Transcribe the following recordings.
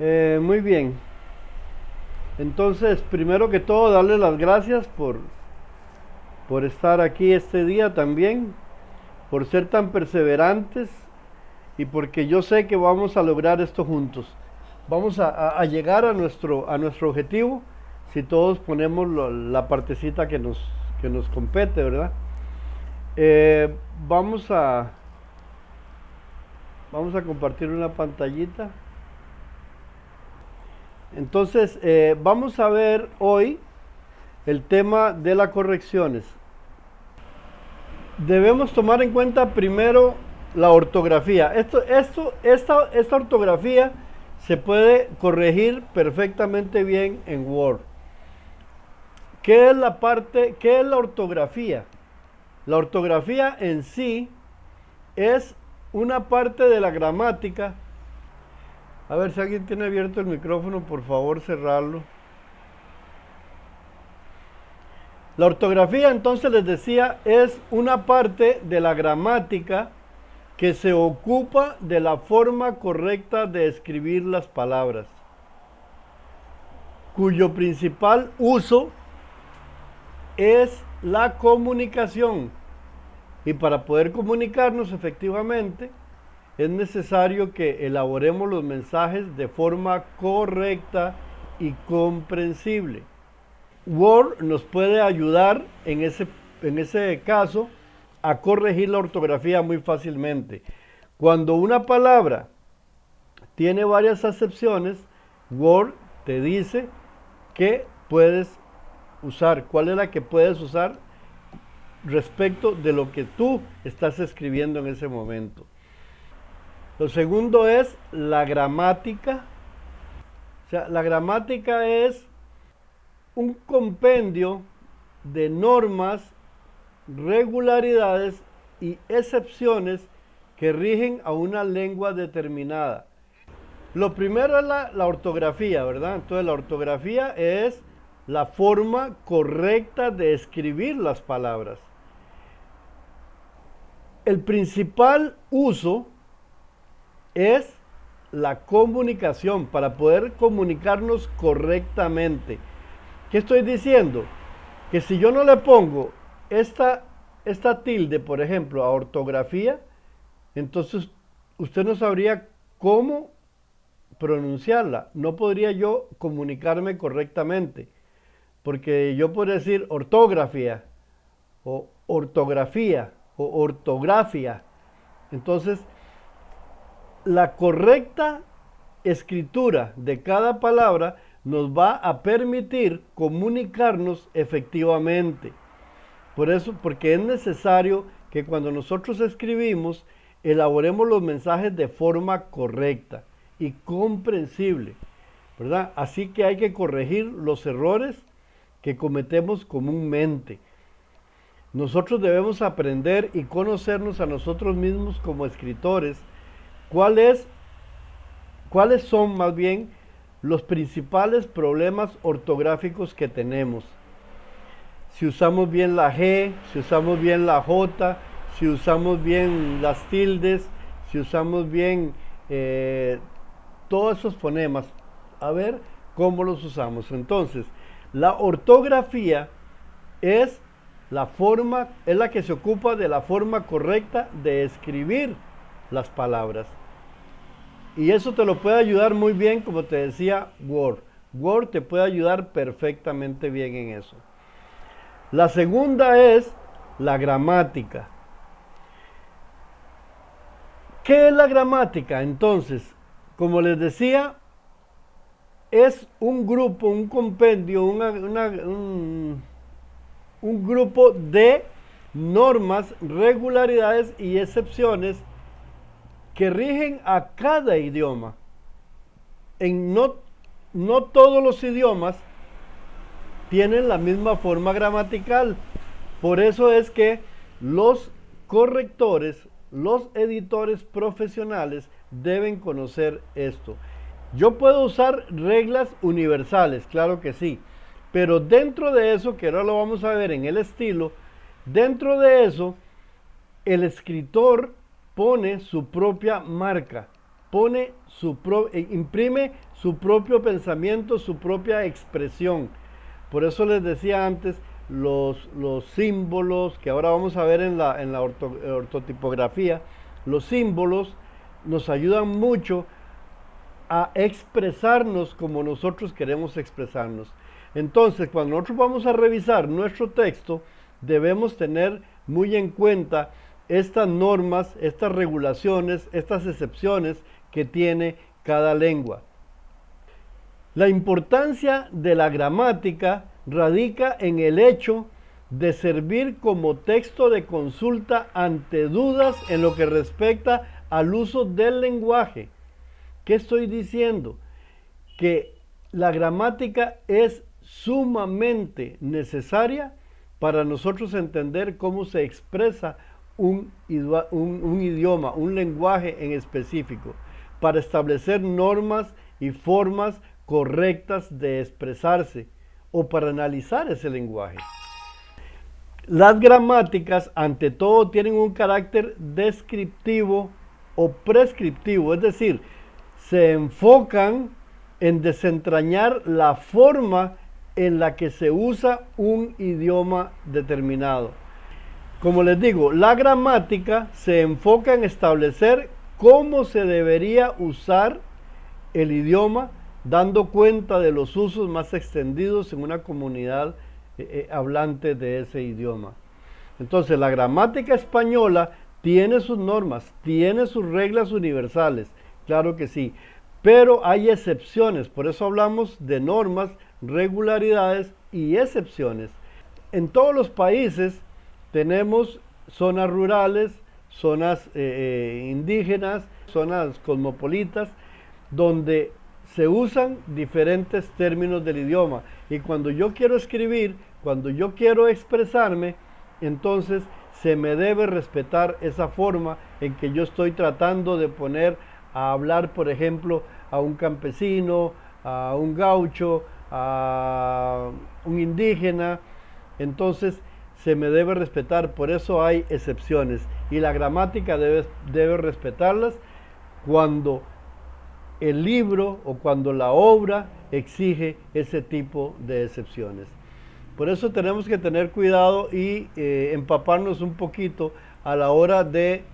Muy bien. Entonces, primero que todo, darle las gracias por estar aquí este día también, por ser tan perseverantes y porque yo sé que vamos a lograr esto juntos. Vamos a llegar a nuestro objetivo si todos ponemos la partecita que nos compete, ¿verdad? Eh, vamos a, vamos a compartir una pantallita. Entonces, vamos a ver hoy el tema de las correcciones. Debemos tomar en cuenta primero la ortografía. Esta ortografía se puede corregir perfectamente bien en Word. ¿Qué es la ortografía? La ortografía en sí es una parte de la gramática. A ver si alguien tiene abierto el micrófono, por favor cerrarlo. La ortografía, entonces les decía, es una parte de la gramática que se ocupa de la forma correcta de escribir las palabras, cuyo principal uso es la comunicación. Y para poder comunicarnos efectivamente, es necesario que elaboremos los mensajes de forma correcta y comprensible. Word nos puede ayudar en ese caso a corregir la ortografía muy fácilmente. Cuando una palabra tiene varias acepciones, Word te dice qué puedes usar, cuál es la que puedes usar respecto de lo que tú estás escribiendo en ese momento. Lo segundo es la gramática. O sea, la gramática es un compendio de normas, regularidades y excepciones que rigen a una lengua determinada. Lo primero es la ortografía, ¿verdad? Entonces la ortografía es la forma correcta de escribir las palabras. El principal uso es la comunicación, para poder comunicarnos correctamente. ¿Qué estoy diciendo? Que si yo no le pongo esta tilde, por ejemplo, a ortografía, entonces usted no sabría cómo pronunciarla. No podría yo comunicarme correctamente. Porque yo puedo decir ortografía, o ortografía, o ortografía. Entonces, la correcta escritura de cada palabra nos va a permitir comunicarnos efectivamente. Por eso, porque es necesario que cuando nosotros escribimos, elaboremos los mensajes de forma correcta y comprensible, ¿verdad? Así que hay que corregir los errores que cometemos comúnmente. Nosotros debemos aprender y conocernos a nosotros mismos como escritores. ¿Cuáles son más bien los principales problemas ortográficos que tenemos? Si usamos bien la G, si usamos bien la J, si usamos bien las tildes, si usamos bien todos esos fonemas. A ver cómo los usamos. Entonces, la ortografía es la que se ocupa de la forma correcta de escribir las palabras. Y eso te lo puede ayudar muy bien, como te decía, Word. Word te puede ayudar perfectamente bien en eso. La segunda es la gramática. ¿Qué es la gramática? Entonces, como les decía, es un grupo, un compendio, un grupo de normas, regularidades y excepciones que rigen a cada idioma. No todos los idiomas tienen la misma forma gramatical. Por eso es que los correctores, los editores profesionales deben conocer esto. Yo puedo usar reglas universales, claro que sí, pero dentro de eso, que ahora lo vamos a ver en el estilo, dentro de eso, el escritor pone su propia marca. imprime su propio pensamiento, su propia expresión. Por eso les decía antes, los símbolos, que ahora vamos a ver en la ortotipografía, los símbolos nos ayudan mucho a expresarnos como nosotros queremos expresarnos. Entonces, cuando nosotros vamos a revisar nuestro texto, debemos tener muy en cuenta estas normas, estas regulaciones, estas excepciones que tiene cada lengua. La importancia de la gramática radica en el hecho de servir como texto de consulta ante dudas en lo que respecta al uso del lenguaje. ¿Qué estoy diciendo? Que la gramática es sumamente necesaria para nosotros entender cómo se expresa un idioma, un lenguaje en específico, para establecer normas y formas correctas de expresarse o para analizar ese lenguaje. Las gramáticas, ante todo, tienen un carácter descriptivo o prescriptivo, es decir, se enfocan en desentrañar la forma en la que se usa un idioma determinado. Como les digo, la gramática se enfoca en establecer cómo se debería usar el idioma, dando cuenta de los usos más extendidos en una comunidad hablante de ese idioma. Entonces, la gramática española tiene sus normas, tiene sus reglas universales, claro que sí, pero hay excepciones, por eso hablamos de normas, regularidades y excepciones. En todos los países tenemos zonas rurales, zonas indígenas, zonas cosmopolitas, donde se usan diferentes términos del idioma. Y cuando yo quiero escribir, cuando yo quiero expresarme, entonces se me debe respetar esa forma en que yo estoy tratando de poner a hablar, por ejemplo, a un campesino, a un gaucho, a un indígena. Entonces se me debe respetar, por eso hay excepciones. Y la gramática debe respetarlas cuando el libro o cuando la obra exige ese tipo de excepciones. Por eso tenemos que tener cuidado y empaparnos un poquito a la hora de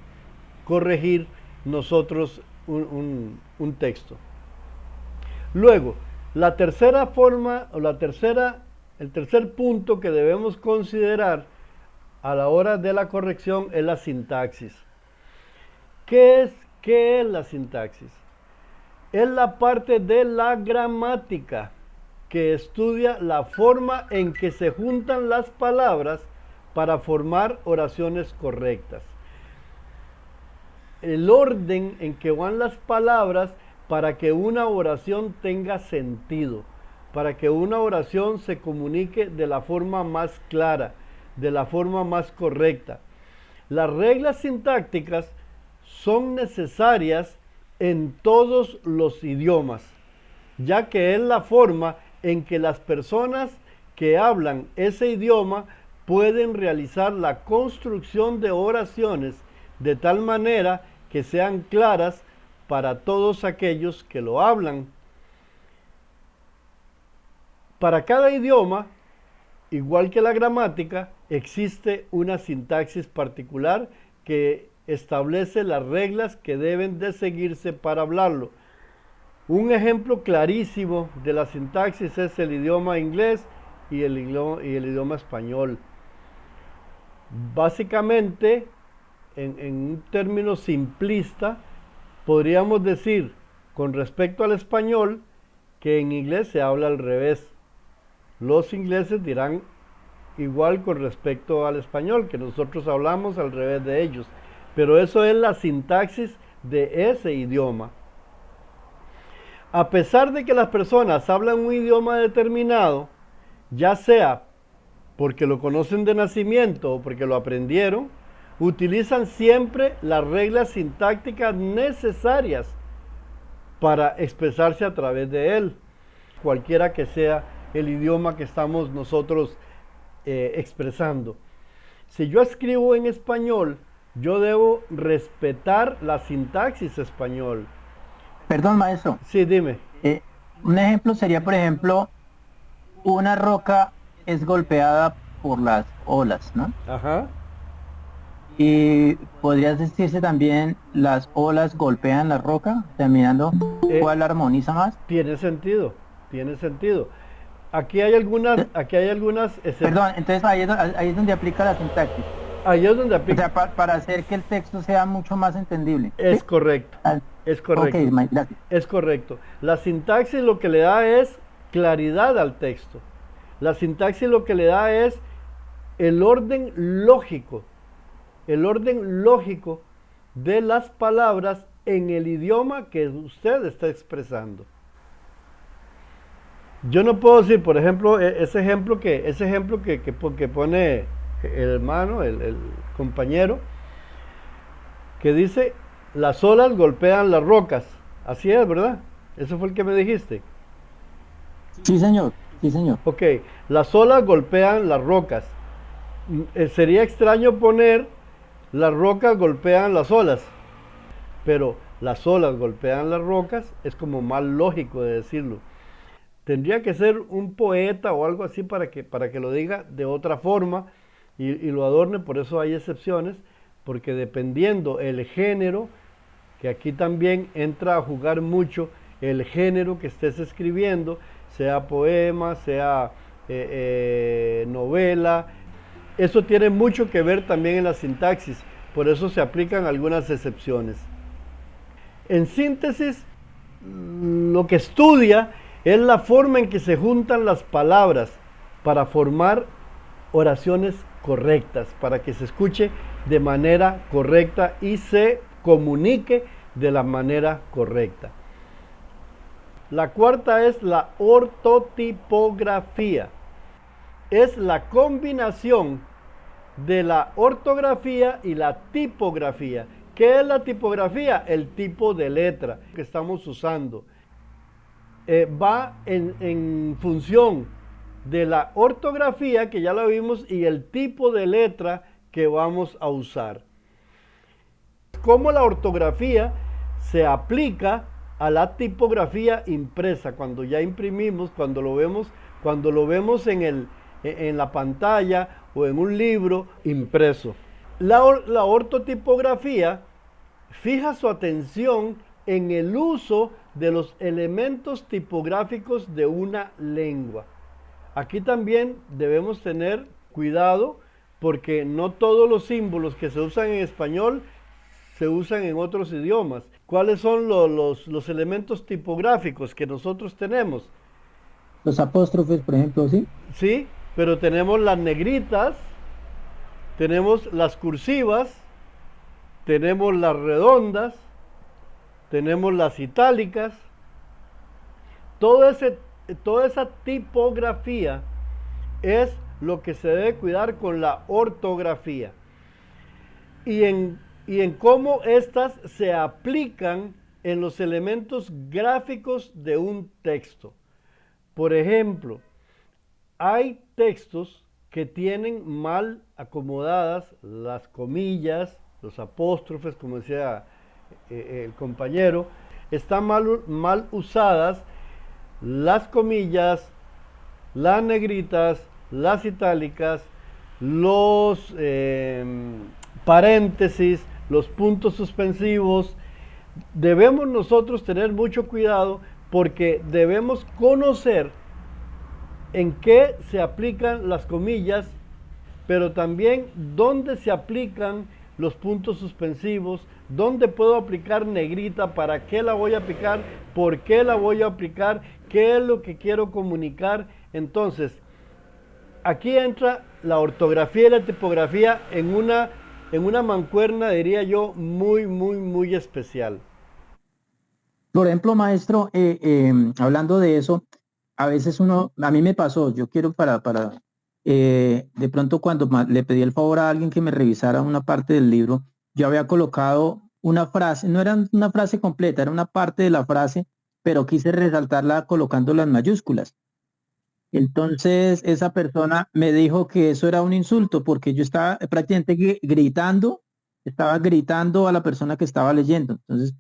corregir nosotros un texto. Luego, la tercera forma o el tercer punto que debemos considerar a la hora de la corrección es la sintaxis. ¿Qué es la sintaxis? Es la parte de la gramática que estudia la forma en que se juntan las palabras para formar oraciones correctas. El orden en que van las palabras para que una oración tenga sentido, para que una oración se comunique de la forma más clara, de la forma más correcta. Las reglas sintácticas son necesarias en todos los idiomas, ya que es la forma en que las personas que hablan ese idioma pueden realizar la construcción de oraciones de tal manera que sean claras para todos aquellos que lo hablan. Para cada idioma, igual que la gramática, existe una sintaxis particular que establece las reglas que deben de seguirse para hablarlo. Un ejemplo clarísimo de la sintaxis es el idioma inglés y el idioma español. Básicamente, en un término simplista, podríamos decir con respecto al español que en inglés se habla al revés. Los ingleses dirán igual con respecto al español, que nosotros hablamos al revés de ellos. Pero eso es la sintaxis de ese idioma. A pesar de que las personas hablan un idioma determinado, ya sea porque lo conocen de nacimiento o porque lo aprendieron, utilizan siempre las reglas sintácticas necesarias para expresarse a través de él, cualquiera que sea el idioma que estamos nosotros expresando. Si yo escribo en español, yo debo respetar la sintaxis español. Perdón, maestro. Sí, dime. eh, un ejemplo sería, por ejemplo, una roca es golpeada por las olas, ¿no? Ajá. Y podrías decirse también las olas golpean la roca, terminando Eh, cuál armoniza más. tiene sentido, tiene sentido. Aquí hay algunas Perdón, excepciones. entonces ahí es donde aplica la sintaxis. Ahí es donde O aplica. sea, para hacer que el texto sea mucho más entendible. Es ¿Sí? correcto, Ah, es ok, correcto, gracias. es correcto. La sintaxis lo que le da es claridad al texto. La sintaxis lo que le da es el orden lógico, el orden lógico de las palabras en el idioma que usted está expresando. Yo no puedo decir, por ejemplo, ese ejemplo que pone el hermano, el compañero, que dice, las olas golpean las rocas. Así es, ¿verdad? Eso fue el que me dijiste. Sí, señor, sí, señor. Ok, las olas golpean las rocas. Sería extraño poner las rocas golpean las olas, pero las olas golpean las rocas es como más lógico de decirlo. Tendría que ser un poeta o algo así para que lo diga de otra forma y lo adorne, por eso hay excepciones, porque dependiendo el género, que aquí también entra a jugar mucho el género que estés escribiendo, sea poema, sea novela, eso tiene mucho que ver también en la sintaxis, por eso se aplican algunas excepciones. En síntesis, lo que estudia es la forma en que se juntan las palabras para formar oraciones correctas, para que se escuche de manera correcta y se comunique de la manera correcta. La cuarta es la ortotipografía. Es la combinación de la ortografía y la tipografía. ¿Qué es la tipografía? El tipo de letra que estamos usando. Va en función de la ortografía, que ya la vimos, y el tipo de letra que vamos a usar. Cómo la ortografía se aplica a la tipografía impresa, cuando ya imprimimos, cuando lo vemos en la pantalla o en un libro impreso. La ortotipografía fija su atención en el uso de los elementos tipográficos de una lengua. Aquí también debemos tener cuidado porque no todos los símbolos que se usan en español se usan en otros idiomas. ¿Cuáles son los elementos tipográficos que nosotros tenemos? Los apóstrofes, por ejemplo, sí. Sí, pero tenemos las negritas, tenemos las cursivas, tenemos las redondas, tenemos las itálicas, todo ese, toda esa tipografía es lo que se debe cuidar con la ortografía y en cómo éstas se aplican en los elementos gráficos de un texto. Por ejemplo, hay textos que tienen mal acomodadas las comillas, los apóstrofes, como decía el compañero, están mal usadas las comillas, las negritas, las itálicas, los paréntesis, los puntos suspensivos. Debemos nosotros tener mucho cuidado porque debemos conocer en qué se aplican las comillas, pero también dónde se aplican los puntos suspensivos, dónde puedo aplicar negrita, para qué la voy a aplicar, por qué la voy a aplicar, qué es lo que quiero comunicar. Entonces, aquí entra la ortografía y la tipografía en una mancuerna, diría yo, muy especial. Por ejemplo, maestro, hablando de eso, a veces a mí me pasó, yo quiero de pronto cuando le pedí el favor a alguien que me revisara una parte del libro, yo había colocado una frase, no era una frase completa, era una parte de la frase, pero quise resaltarla colocando las mayúsculas. Entonces, esa persona me dijo que eso era un insulto porque yo estaba prácticamente gritando, estaba gritando a la persona que estaba leyendo. Entonces,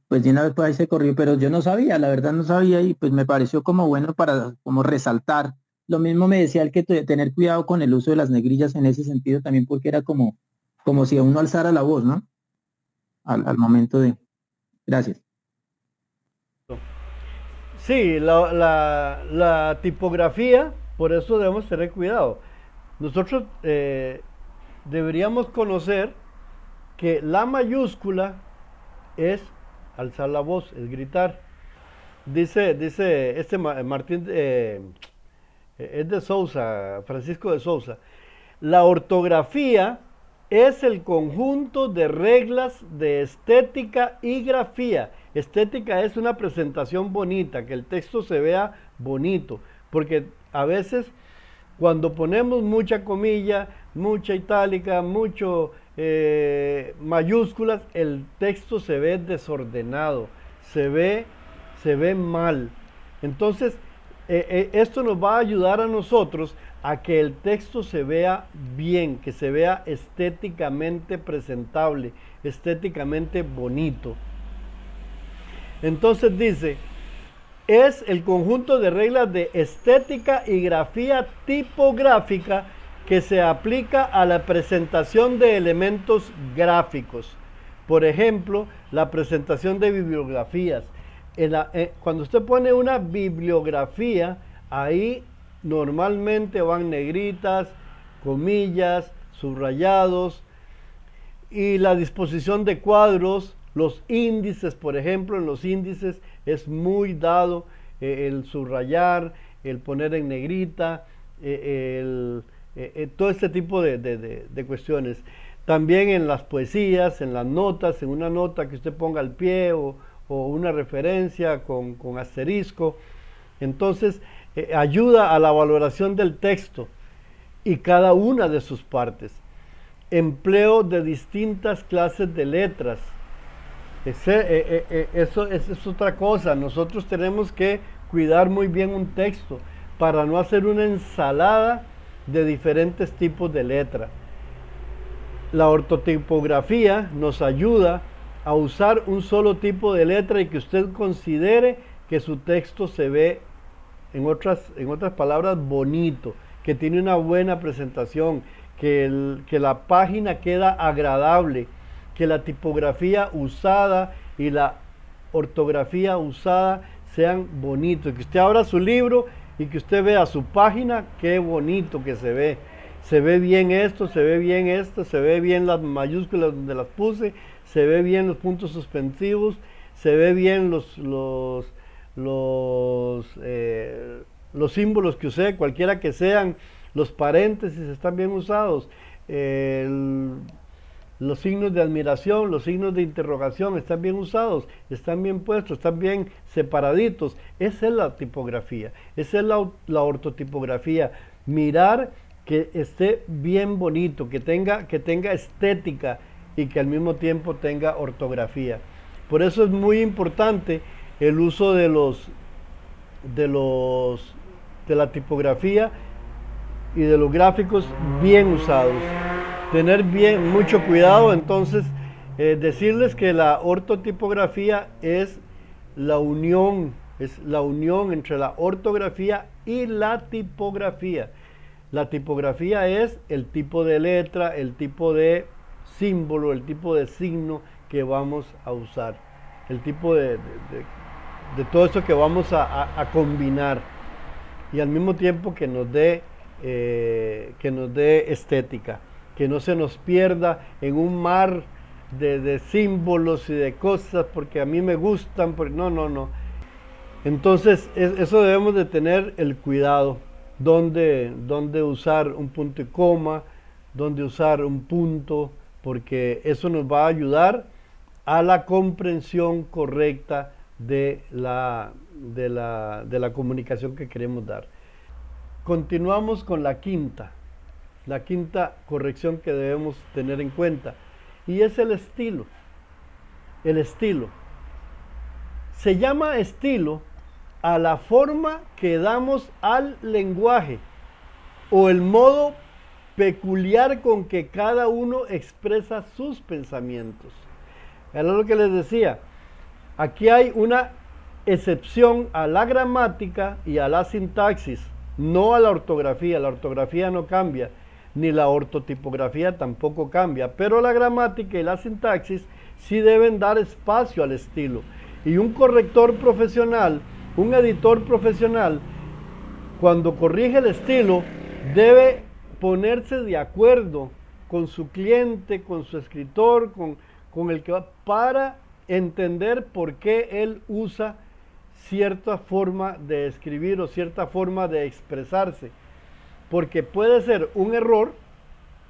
Pues de una vez pues ahí se corrió, pero yo no sabía, la verdad no sabía y pues me pareció como bueno para como resaltar. Lo mismo me decía el que tener cuidado con el uso de las negrillas en ese sentido también porque era como si uno alzara la voz, ¿no? Al momento de... Gracias. Sí, la tipografía, por eso debemos tener cuidado. Nosotros deberíamos conocer que la mayúscula es alzar la voz, es gritar. Dice Martín, es de Sousa, Francisco de Sousa. La ortografía es el conjunto de reglas de estética y grafía. Estética es una presentación bonita, que el texto se vea bonito, porque a veces cuando ponemos mucha comilla, mucha itálica, mucho mayúsculas, el texto se ve desordenado, se ve, se ve mal. Entonces, esto nos va a ayudar a nosotros a que el texto se vea bien, que se vea estéticamente presentable, estéticamente bonito. Entonces dice, es el conjunto de reglas de estética y grafía tipográfica que se aplica a la presentación de elementos gráficos. Por ejemplo, la presentación de bibliografías. Cuando usted pone una bibliografía, ahí normalmente van negritas, comillas, subrayados, y la disposición de cuadros, los índices, por ejemplo, en los índices es muy dado el subrayar, el poner en negrita, todo este tipo de cuestiones. También en las poesías, en las notas, en una nota que usted ponga al pie o una referencia con asterisco. Entonces, ayuda a la valoración del texto y cada una de sus partes. Empleo de distintas clases de letras. Eso es otra cosa. Nosotros tenemos que cuidar muy bien un texto para no hacer una ensalada de diferentes tipos de letra. La ortotipografía nos ayuda a usar un solo tipo de letra y que usted considere que su texto se ve, en otras palabras, bonito, que tiene una buena presentación, que la página queda agradable, que la tipografía usada y la ortografía usada sean bonitos, que usted abra su libro y que usted vea su página, qué bonito que se ve. Se ve bien esto, se ve bien esto, se ve bien las mayúsculas donde las puse, se ve bien los puntos suspensivos, se ve bien los símbolos que usé, cualquiera que sean, los paréntesis están bien usados, los signos de admiración, los signos de interrogación están bien usados, están bien puestos, están bien separaditos. Esa es la tipografía, esa es la ortotipografía. Mirar que esté bien bonito, que tenga estética y que al mismo tiempo tenga ortografía. Por eso es muy importante el uso de la tipografía y de los gráficos bien usados. Tener mucho cuidado, entonces, decirles que la ortotipografía es la unión entre la ortografía y la tipografía. La tipografía es el tipo de letra, el tipo de símbolo, el tipo de signo que vamos a usar, el tipo de todo eso que vamos a combinar y al mismo tiempo que nos dé estética, que no se nos pierda en un mar de símbolos y de cosas porque a mí me gustan, no. Entonces eso debemos de tener el cuidado, dónde usar un punto y coma, dónde usar un punto, porque eso nos va a ayudar a la comprensión correcta de la comunicación que queremos dar. Continuamos con la quinta corrección que debemos tener en cuenta, y es el estilo. El estilo. Se llama estilo a la forma que damos al lenguaje o el modo peculiar con que cada uno expresa sus pensamientos. Era lo que les decía. Aquí hay una excepción a la gramática y a la sintaxis, no a la ortografía. La ortografía no cambia, ni la ortotipografía tampoco cambia, pero la gramática y la sintaxis sí deben dar espacio al estilo. Y un corrector profesional, un editor profesional, cuando corrige el estilo, debe ponerse de acuerdo con su cliente, con su escritor, con el que va, para entender por qué él usa cierta forma de escribir o cierta forma de expresarse. Porque puede ser un error,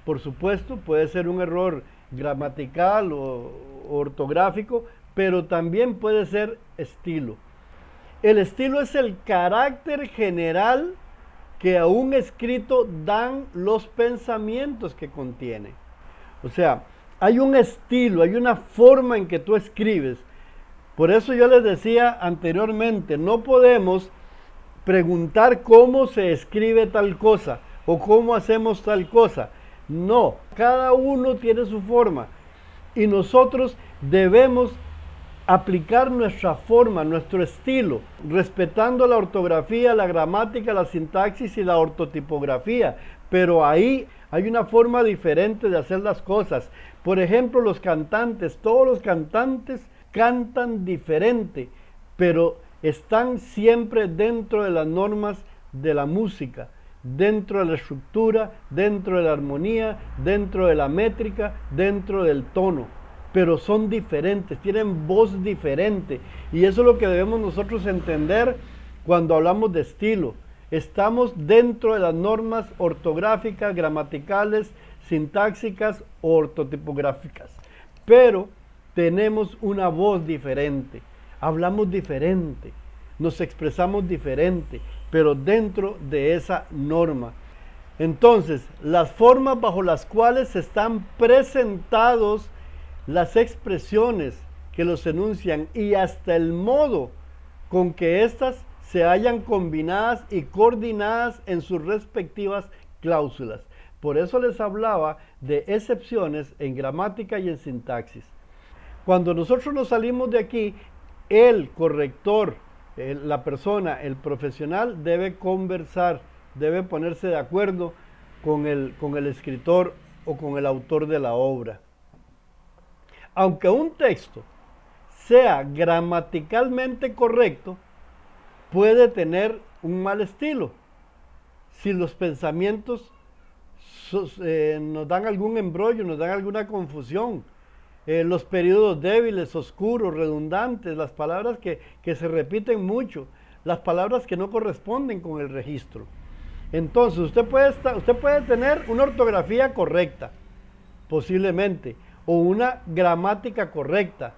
por supuesto, puede ser un error gramatical o ortográfico, pero también puede ser estilo. El estilo es el carácter general que a un escrito dan los pensamientos que contiene. O sea, hay un estilo, hay una forma en que tú escribes. Por eso yo les decía anteriormente, no podemos preguntar cómo se escribe tal cosa o cómo hacemos tal cosa. No, cada uno tiene su forma y nosotros debemos aplicar nuestra forma, nuestro estilo, respetando la ortografía, la gramática, la sintaxis y la ortotipografía. Pero ahí hay una forma diferente de hacer las cosas. Por ejemplo, los cantantes, todos los cantantes cantan diferente, pero están siempre dentro de las normas de la música, dentro de la estructura, dentro de la armonía, dentro de la métrica, dentro del tono. Pero son diferentes, tienen voz diferente. Y eso es lo que debemos nosotros entender cuando hablamos de estilo. Estamos dentro de las normas ortográficas, gramaticales, sintáxicas o ortotipográficas. Pero tenemos una voz diferente, hablamos diferente, nos expresamos diferente, pero dentro de esa norma. Entonces, las formas bajo las cuales están presentados las expresiones que los enuncian y hasta el modo con que éstas se hayan combinadas y coordinadas en sus respectivas cláusulas. Por eso les hablaba de excepciones en gramática y en sintaxis. Cuando nosotros nos salimos de aquí, el corrector, la persona, el profesional debe conversar, debe ponerse de acuerdo con el escritor o con el autor de la obra. Aunque un texto sea gramaticalmente correcto, puede tener un mal estilo si los pensamientos nos dan algún embrollo, nos dan alguna confusión. Los periodos débiles, oscuros, redundantes, las palabras que se repiten mucho, las palabras que no corresponden con el registro. Entonces, usted puede tener una ortografía correcta, posiblemente, o una gramática correcta,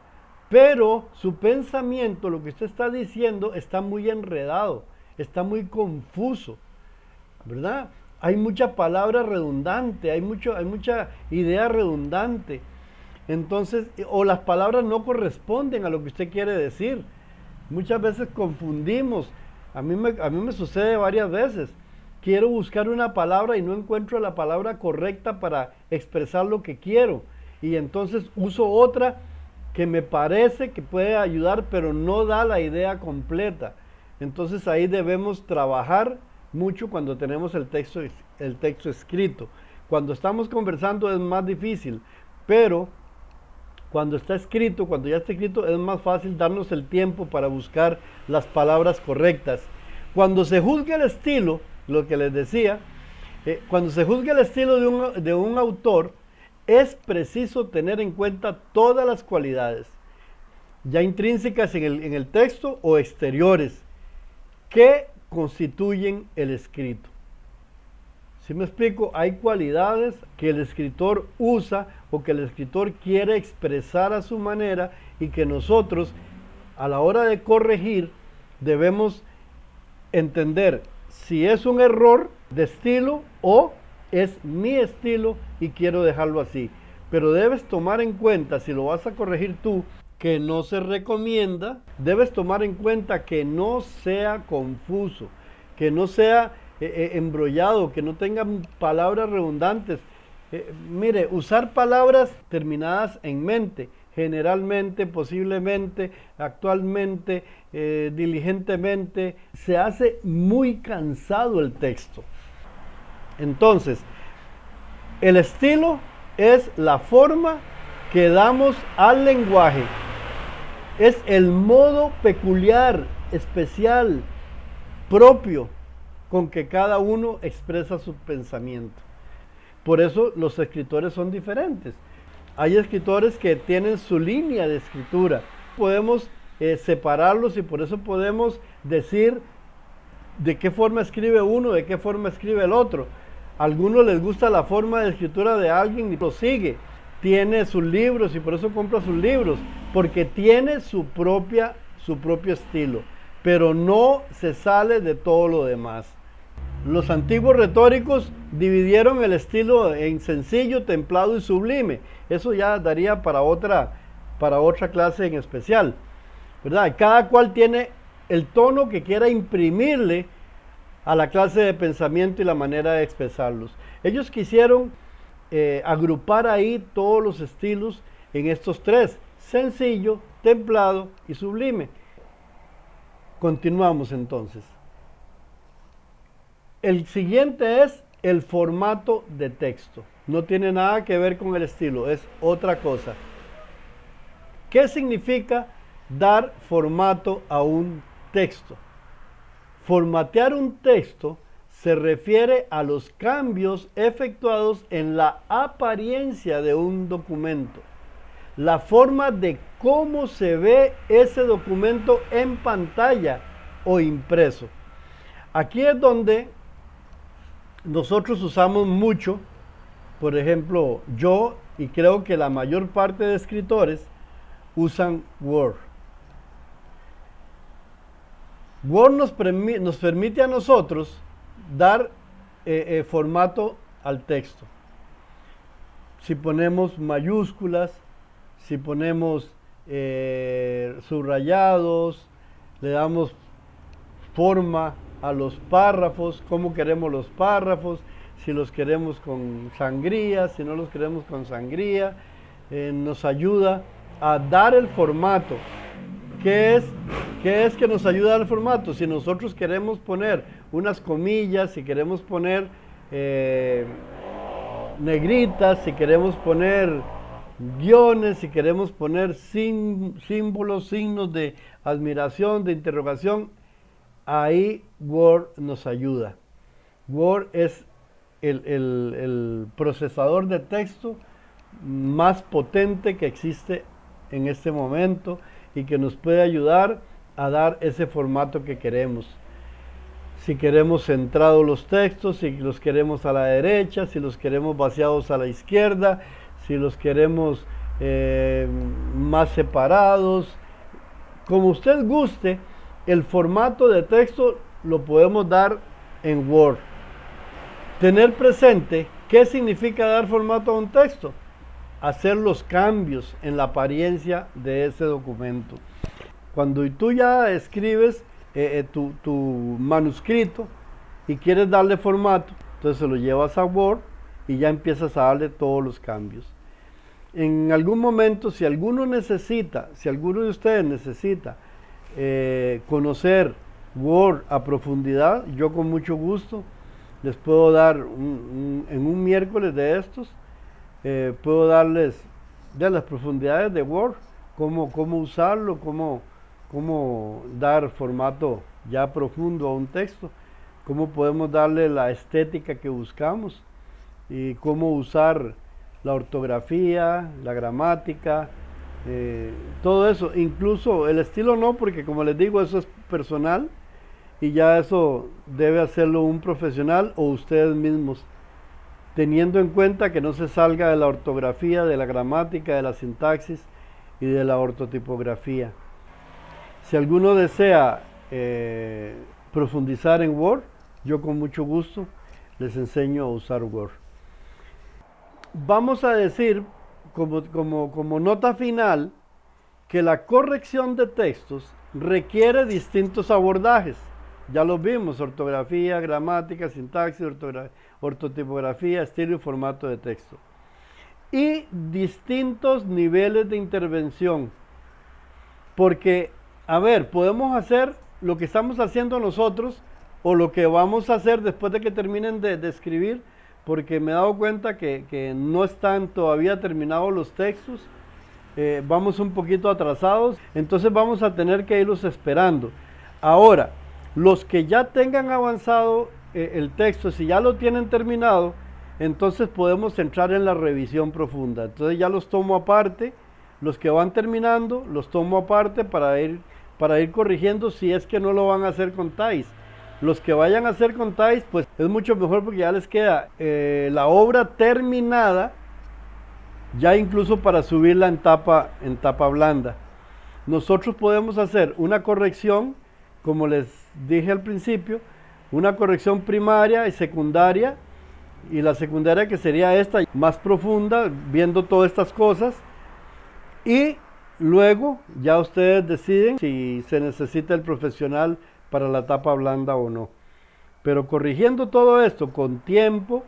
pero su pensamiento, lo que usted está diciendo, está muy enredado, está muy confuso, ¿verdad? Hay mucha palabra redundante, hay mucha idea redundante. Entonces, o las palabras no corresponden a lo que usted quiere decir. Muchas veces confundimos. A mí me sucede varias veces. Quiero buscar una palabra y no encuentro la palabra correcta para expresar lo que quiero. Y entonces uso otra que me parece que puede ayudar, pero no da la idea completa. Entonces ahí debemos trabajar mucho cuando tenemos el texto escrito. Cuando estamos conversando es más difícil, pero cuando está escrito, cuando ya está escrito, es más fácil darnos el tiempo para buscar las palabras correctas. Cuando se juzga el estilo, lo que les decía, cuando se juzga el estilo de un autor, es preciso tener en cuenta todas las cualidades, ya intrínsecas en el texto o exteriores, que constituyen el escrito. ¿Sí me explico? Hay cualidades que el escritor usa o que el escritor quiere expresar a su manera y que nosotros, a la hora de corregir, debemos entender si es un error de estilo o es mi estilo y quiero dejarlo así. Pero debes tomar en cuenta, si lo vas a corregir tú, que no se recomienda, debes tomar en cuenta que no sea confuso, que no sea embrollado, que no tenga palabras redundantes. Mire, usar palabras terminadas en mente generalmente, posiblemente, actualmente, diligentemente, se hace muy cansado el texto. Entonces, el estilo es la forma que damos al lenguaje. Es el modo peculiar, especial, propio, con que cada uno expresa su pensamiento. Por eso los escritores son diferentes. Hay escritores que tienen su línea de escritura. Podemos separarlos y por eso podemos decir de qué forma escribe uno, de qué forma escribe el otro. A algunos les gusta la forma de escritura de alguien y lo sigue. Tiene sus libros y por eso compra sus libros, porque tiene su propio estilo, pero no se sale de todo lo demás. Los antiguos retóricos dividieron el estilo en sencillo, templado y sublime. Eso ya daría para otra clase en especial, ¿verdad? Cada cual tiene el tono que quiera imprimirle a la clase de pensamiento y la manera de expresarlos. Ellos quisieron agrupar ahí todos los estilos en estos tres: sencillo, templado y sublime. Continuamos entonces. El siguiente es el formato de texto. No tiene nada que ver con el estilo, es otra cosa. ¿Qué significa dar formato a un texto? Formatear un texto se refiere a los cambios efectuados en la apariencia de un documento, la forma de cómo se ve ese documento en pantalla o impreso. Aquí es donde nosotros usamos mucho, por ejemplo, yo y creo que la mayor parte de escritores usan Word. Word nos permite a nosotros dar formato al texto. Si ponemos mayúsculas, si ponemos subrayados, le damos forma a los párrafos, cómo queremos los párrafos, si los queremos con sangría, si no los queremos con sangría, nos ayuda a dar el formato. ¿Qué es que nos ayuda al formato? Si nosotros queremos poner unas comillas, si queremos poner negritas, si queremos poner guiones, si queremos poner símbolos, signos de admiración, de interrogación, ahí Word nos ayuda. Word es el procesador de texto más potente que existe en este momento y que nos puede ayudar a dar ese formato que queremos. Si queremos centrados los textos, si los queremos a la derecha, si los queremos vaciados a la izquierda, si los queremos más separados, como usted guste, el formato de texto lo podemos dar en Word. Tener presente qué significa dar formato a un texto: hacer los cambios en la apariencia de ese documento. Cuando tú ya escribes tu manuscrito y quieres darle formato, entonces se lo llevas a Word y ya empiezas a darle todos los cambios. En algún momento, si alguno de ustedes necesita conocer Word a profundidad, yo con mucho gusto les puedo dar en un miércoles de estos, puedo darles ya las profundidades de Word, cómo usarlo, cómo dar formato ya profundo a un texto, cómo podemos darle la estética que buscamos y cómo usar la ortografía, la gramática, todo eso. Incluso el estilo no, porque como les digo, eso es personal y ya eso debe hacerlo un profesional o ustedes mismos, teniendo en cuenta que no se salga de la ortografía, de la gramática, de la sintaxis y de la ortotipografía. Si alguno desea profundizar en Word, yo con mucho gusto les enseño a usar Word. Vamos a decir, como nota final, que la corrección de textos requiere distintos abordajes. Ya lo vimos: ortografía, gramática, sintaxis, ortotipografía, estilo y formato de texto. y distintos niveles de intervención. Porque, a ver, podemos hacer lo que estamos haciendo nosotros o lo que vamos a hacer después de que terminen de escribir, porque me he dado cuenta que no están todavía terminados los textos, vamos un poquito atrasados, entonces vamos a tener que irlos esperando. Ahora, los que ya tengan avanzado el texto, si ya lo tienen terminado, entonces podemos entrar en la revisión profunda. Entonces ya los tomo aparte, los que van terminando, los tomo aparte para ir corrigiendo si es que no lo van a hacer con TAIS. Los que vayan a hacer con TAIS, pues es mucho mejor porque ya les queda la obra terminada, ya incluso para subirla en tapa blanda. Nosotros podemos hacer una corrección, como les dije al principio, una corrección primaria y secundaria, y la secundaria que sería esta, más profunda, viendo todas estas cosas, y luego ya ustedes deciden si se necesita el profesional para la tapa blanda o no. Pero corrigiendo todo esto con tiempo,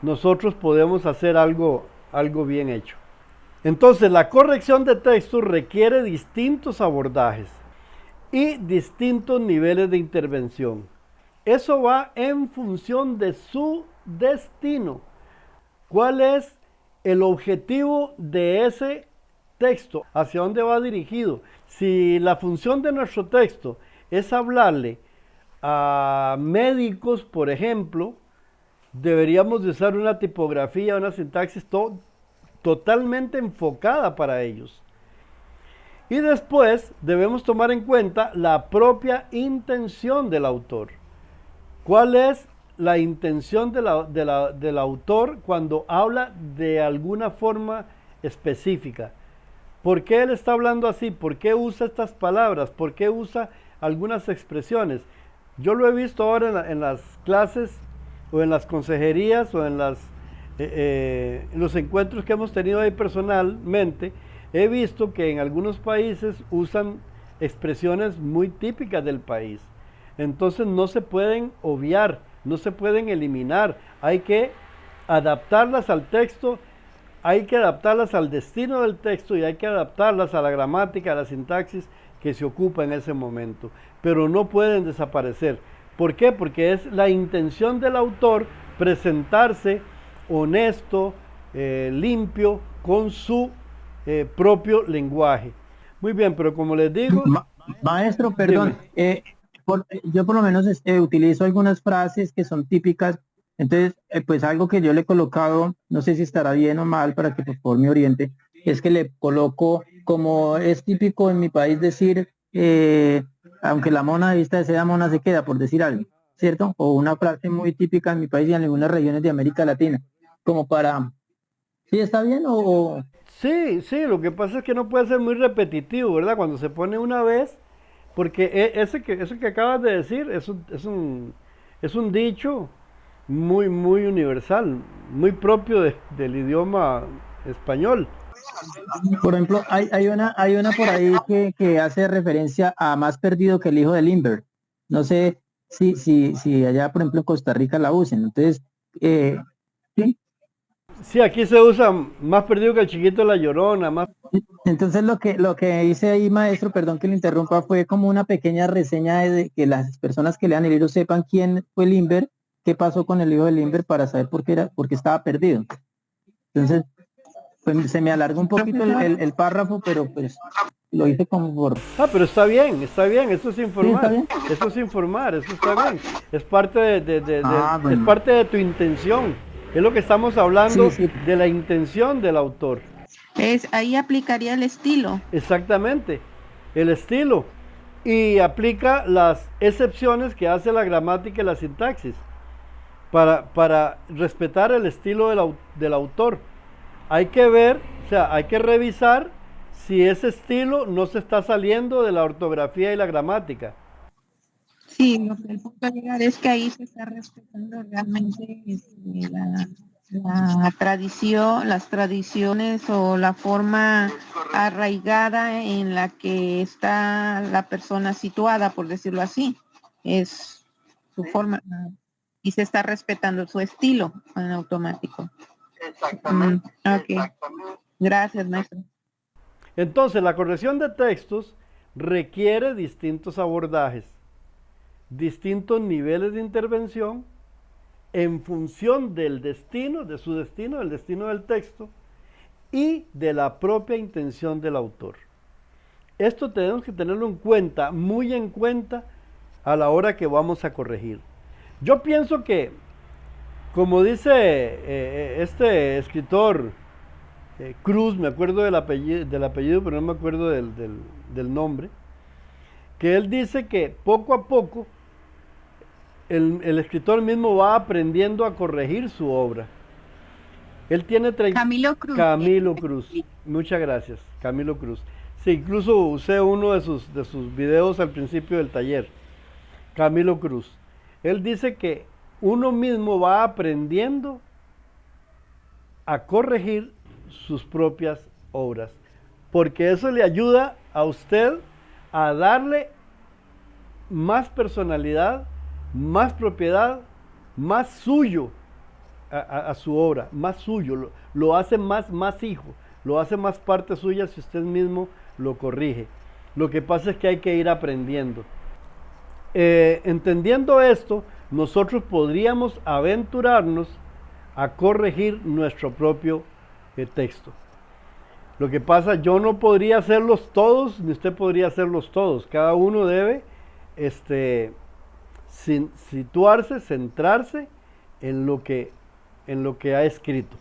nosotros podemos hacer algo bien hecho. Entonces, la corrección de texto requiere distintos abordajes y distintos niveles de intervención. Eso va en función de su destino. ¿Cuál es el objetivo de ese texto? ¿Hacia dónde va dirigido? Si la función de nuestro texto es hablarle a médicos, por ejemplo, deberíamos de usar una tipografía, una sintaxis totalmente enfocada para ellos. Y después debemos tomar en cuenta la propia intención del autor. ¿Cuál es la intención del autor cuando habla de alguna forma específica? ¿Por qué él está hablando así? ¿Por qué usa estas palabras? ¿Por qué usa algunas expresiones? Yo lo he visto ahora en las clases o en las consejerías o en los encuentros que hemos tenido ahí personalmente. He visto que en algunos países usan expresiones muy típicas del país. Entonces no se pueden obviar, no se pueden eliminar. Hay que adaptarlas al texto, hay que adaptarlas al destino del texto y hay que adaptarlas a la gramática, a la sintaxis que se ocupa en ese momento. Pero no pueden desaparecer. ¿Por qué? Porque es la intención del autor presentarse honesto, limpio, con su propio lenguaje. Muy bien, pero como les digo... Maestro, perdón, yo por lo menos utilizo algunas frases que son típicas, entonces pues algo que yo le he colocado, no sé si estará bien o mal para que por favor me oriente, es que le coloco, como es típico en mi país decir, aunque la mona de vista de seda, mona se queda, por decir algo, ¿cierto? O una frase muy típica en mi país y en algunas regiones de América Latina, como para... ¿Sí está bien o...? Sí, sí, lo que pasa es que no puede ser muy repetitivo, ¿verdad? Cuando se pone una vez, porque eso que acabas de decir es un dicho muy universal, muy propio del idioma español. Por ejemplo, hay una por ahí que hace referencia a más perdido que el hijo de Limber. No sé si allá, por ejemplo, en Costa Rica la usen. Entonces, ¿sí? Sí, aquí se usa más perdido que el chiquito de la Llorona, más... Entonces lo que hice ahí, maestro, perdón que le interrumpa, fue como una pequeña reseña de que las personas que lean el libro sepan quién fue Limber, qué pasó con el hijo de Limber para saber por qué estaba perdido. Entonces, pues, se me alargó un poquito el párrafo, pero pues lo hice como por... Ah, pero está bien, eso es informar, ¿Sí, eso es informar, eso está bien, es parte bueno. es parte de tu intención, es lo que estamos hablando Sí. de la intención del autor. Ahí aplicaría el estilo. Exactamente, el estilo, y aplica las excepciones que hace la gramática y la sintaxis para respetar el estilo del autor. Hay que ver, o sea, hay que revisar si ese estilo no se está saliendo de la ortografía y la gramática. Sí, lo que el punto de llegar es que ahí se está respetando realmente la tradición, las tradiciones o la forma arraigada en la que está la persona situada, por decirlo así. Es su forma y se está respetando su estilo en automático. Ok. Gracias, maestro. Entonces, la corrección de textos requiere distintos abordajes, distintos niveles de intervención en función del destino, de su destino, del destino del texto y de la propia intención del autor. Esto tenemos que tenerlo en cuenta, muy en cuenta, a la hora que vamos a corregir. Yo pienso que, como dice este escritor Cruz, me acuerdo del apellido, pero no me acuerdo del nombre, que él dice que poco a poco el escritor mismo va aprendiendo a corregir su obra. Él tiene Camilo Cruz. Camilo Cruz. Muchas gracias, Camilo Cruz. Sí, incluso usé uno de sus videos al principio del taller. Camilo Cruz. Él dice que uno mismo va aprendiendo a corregir sus propias obras, porque eso le ayuda a usted a darle más personalidad, más propiedad, más suyo a su obra, más suyo, lo hace más hijo, lo hace más parte suya si usted mismo lo corrige. Lo que pasa es que hay que ir aprendiendo. Entendiendo esto, nosotros podríamos aventurarnos a corregir nuestro propio texto. Lo que pasa, yo no podría hacerlos todos, ni usted podría hacerlos todos. Cada uno debe situarse, centrarse en lo que ha escrito,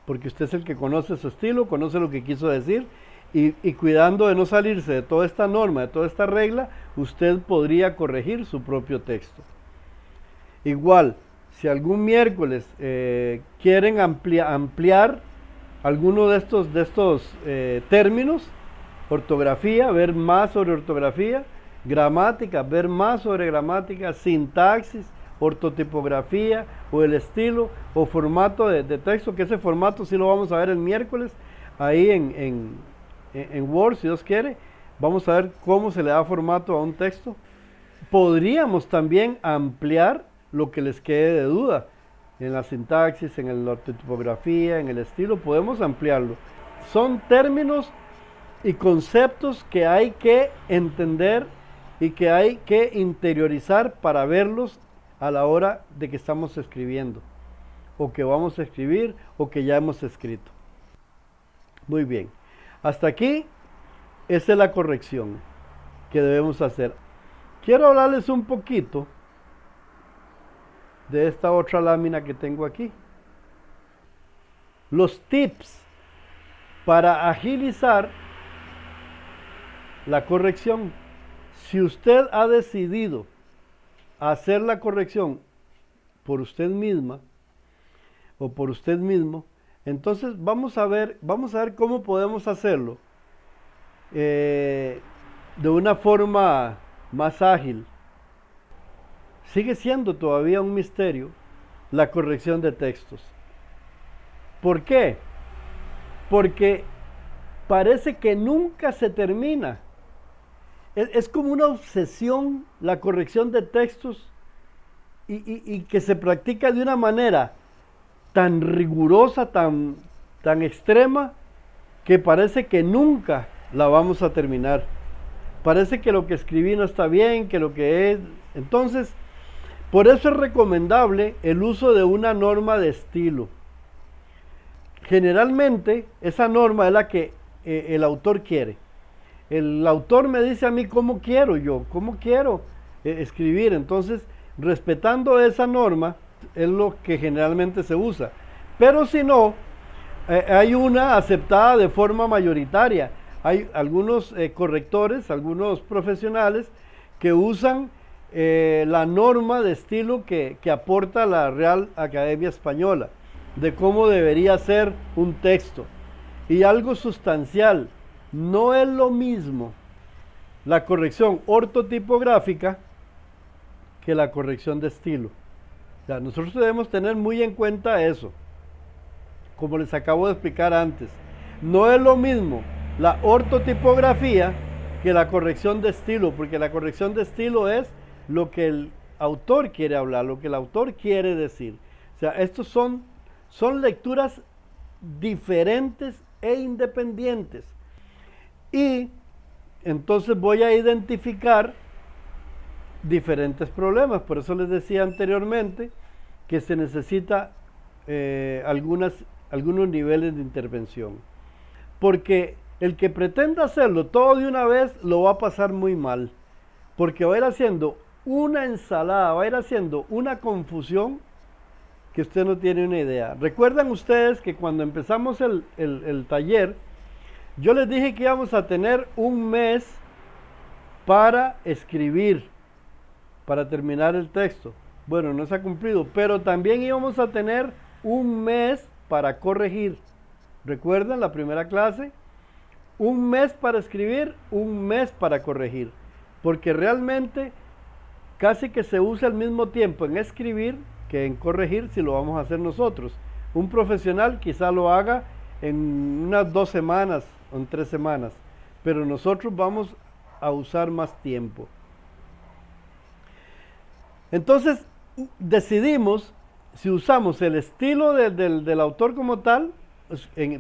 porque usted es el que conoce su estilo, conoce lo que quiso decir, y cuidando de no salirse de toda esta norma, de toda esta regla, usted podría corregir su propio texto. Igual, si algún miércoles quieren ampliar alguno de estos términos, ortografía, ver más sobre ortografía, gramática, ver más sobre gramática, sintaxis, ortotipografía o el estilo o formato de texto, que ese formato sí lo vamos a ver el miércoles ahí en Word, si Dios quiere. Vamos a ver cómo se le da formato a un texto. Podríamos también ampliar lo que les quede de duda en la sintaxis, en la ortotipografía, en el estilo, podemos ampliarlo. Son términos y conceptos que hay que entender y que hay que interiorizar para verlos a la hora de que estamos escribiendo, o que vamos a escribir, o que ya hemos escrito. Muy bien. Hasta aquí, esa es la corrección que debemos hacer. Quiero hablarles un poquito de esta otra lámina que tengo aquí. Los tips para agilizar la corrección. Si usted ha decidido hacer la corrección por usted misma o por usted mismo, entonces vamos a ver cómo podemos hacerlo de una forma más ágil. Sigue siendo todavía un misterio la corrección de textos. ¿Por qué? Porque parece que nunca se termina. Es como una obsesión la corrección de textos y que se practica de una manera tan rigurosa, tan extrema, que parece que nunca la vamos a terminar. Parece que lo que escribí no está bien, que lo que es... Entonces, por eso es recomendable el uso de una norma de estilo. Generalmente, esa norma es la que el autor quiere. El autor me dice a mí cómo quiero escribir. Entonces, respetando esa norma, es lo que generalmente se usa. Pero si no, hay una aceptada de forma mayoritaria. Hay algunos correctores, algunos profesionales que usan la norma de estilo que aporta la Real Academia Española, de cómo debería ser un texto. Y algo sustancial, no es lo mismo la corrección ortotipográfica que la corrección de estilo. O sea, nosotros debemos tener muy en cuenta eso, como les acabo de explicar antes. No es lo mismo la ortotipografía que la corrección de estilo, porque la corrección de estilo es lo que el autor quiere hablar, lo que el autor quiere decir. O sea, estos son Son lecturas diferentes e independientes. Y entonces voy a identificar diferentes problemas. Por eso les decía anteriormente que se necesita algunos niveles de intervención. Porque el que pretenda hacerlo todo de una vez lo va a pasar muy mal. Porque va a ir haciendo una ensalada, va a ir haciendo una confusión que usted no tiene una idea. Recuerdan ustedes que cuando empezamos el taller, yo les dije que íbamos a tener un mes para escribir, para terminar el texto. Bueno, no se ha cumplido, pero también íbamos a tener un mes para corregir. ¿Recuerdan la primera clase? Un mes para escribir, un mes para corregir. Porque realmente casi que se usa el mismo tiempo en escribir que en corregir si lo vamos a hacer nosotros. Un profesional quizá lo haga en unas 2 semanas o en 3 semanas, pero nosotros vamos a usar más tiempo. Entonces decidimos si usamos el estilo del autor como tal,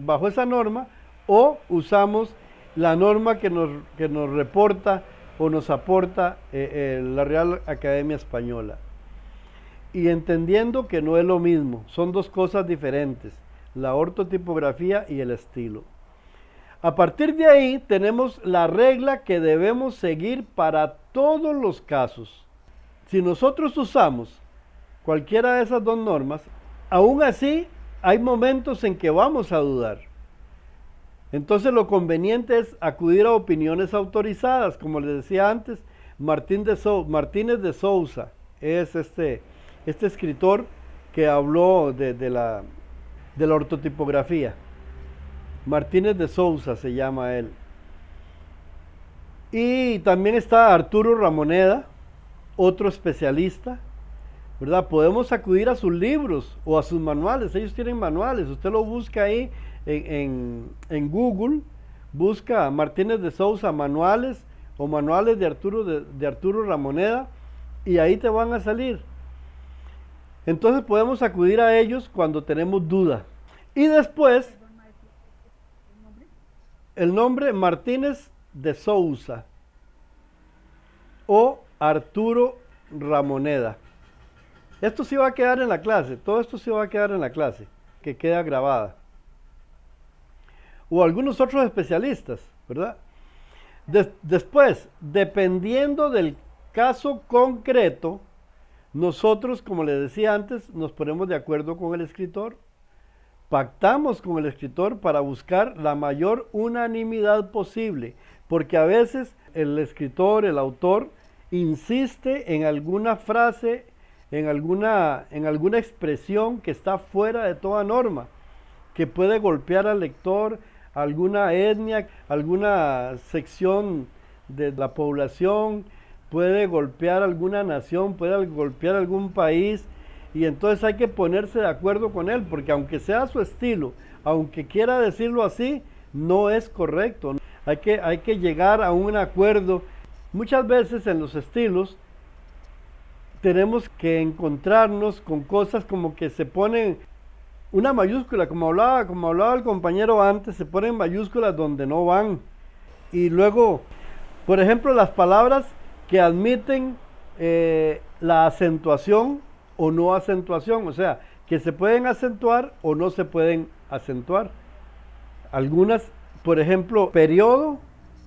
bajo esa norma, o usamos la norma que nos reporta o nos aporta la Real Academia Española. Y entendiendo que no es lo mismo, son dos cosas diferentes, la ortotipografía y el estilo. A partir de ahí tenemos la regla que debemos seguir para todos los casos. Si nosotros usamos cualquiera de esas dos normas, aún así hay momentos en que vamos a dudar. Entonces lo conveniente es acudir a opiniones autorizadas, como les decía antes. Martínez de Sousa es este escritor que habló de la ortotipografía. Martínez de Sousa se llama él. Y también está Arturo Ramoneda, otro especialista, ¿verdad? Podemos acudir a sus libros o a sus manuales. Ellos tienen manuales. Usted lo busca ahí en Google, busca Martínez de Sousa manuales o manuales de Arturo Ramoneda, y ahí te van a salir. Entonces podemos acudir a ellos cuando tenemos duda. Y después, el nombre Martínez de Sousa o Arturo Ramoneda. Esto sí va a quedar en la clase, todo esto sí va a quedar en la clase, que queda grabada. O algunos otros especialistas, ¿verdad? Después, dependiendo del caso concreto, nosotros, como les decía antes, nos ponemos de acuerdo con el escritor, pactamos con el escritor para buscar la mayor unanimidad posible, porque a veces el escritor, el autor, insiste en alguna frase, en alguna expresión que está fuera de toda norma, que puede golpear al lector, alguna etnia, alguna sección de la población, puede golpear alguna nación, puede golpear algún país, y entonces hay que ponerse de acuerdo con él, porque aunque sea su estilo, aunque quiera decirlo así, no es correcto. Hay que llegar a un acuerdo. Muchas veces en los estilos tenemos que encontrarnos con cosas como que se ponen una mayúscula, como hablaba el compañero antes, se ponen mayúsculas donde no van. Y luego, por ejemplo, las palabras que admiten la acentuación o no acentuación, o sea, que se pueden acentuar o no se pueden acentuar. Algunas, por ejemplo, periodo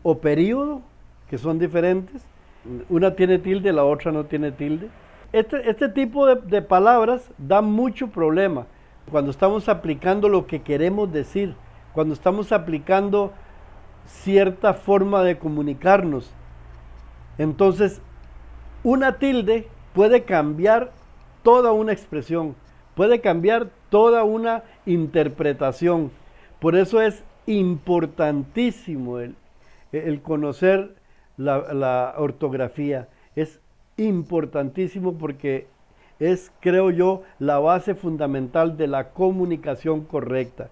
o período, que son diferentes. Una tiene tilde, la otra no tiene tilde. Este tipo de palabras da mucho problema cuando estamos aplicando lo que queremos decir, cuando estamos aplicando cierta forma de comunicarnos. Entonces, una tilde puede cambiar toda una expresión, puede cambiar toda una interpretación. Por eso es importantísimo el conocer la ortografía. Es importantísimo porque es, creo yo, la base fundamental de la comunicación correcta.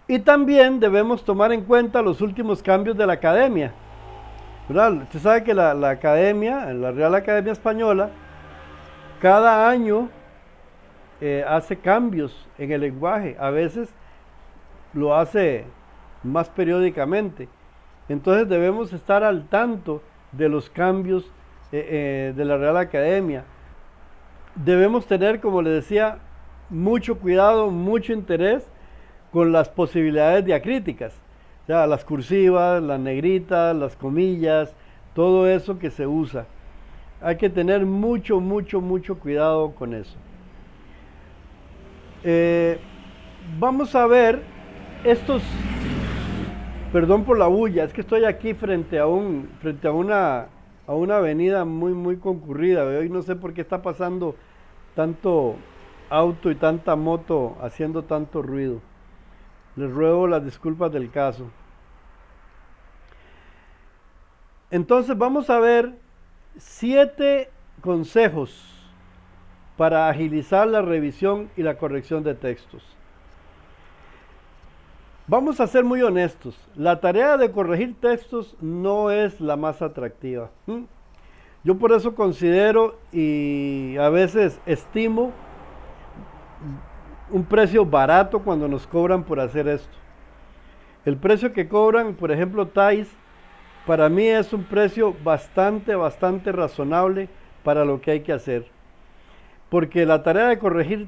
Y también debemos tomar en cuenta los últimos cambios de la academia, ¿verdad? Usted sabe que la academia, la Real Academia Española, cada año hace cambios en el lenguaje, a veces lo hace más periódicamente. Entonces debemos estar al tanto de los cambios de la Real Academia. Debemos tener, como les decía, mucho cuidado, mucho interés con las posibilidades diacríticas, o sea, las cursivas, las negritas, las comillas, todo eso que se usa. Hay que tener mucho cuidado con eso. Vamos a ver estos, perdón por la bulla, es que estoy aquí frente a una avenida muy concurrida. Hoy no sé por qué está pasando tanto auto y tanta moto haciendo tanto ruido. Les ruego las disculpas del caso. Entonces vamos a ver 7 consejos para agilizar la revisión y la corrección de textos. Vamos a ser muy honestos, la tarea de corregir textos no es la más atractiva. Yo por eso considero y a veces estimo un precio barato cuando nos cobran por hacer esto. El precio que cobran, por ejemplo, TAIS, para mí es un precio bastante razonable para lo que hay que hacer. Porque la tarea de corregir,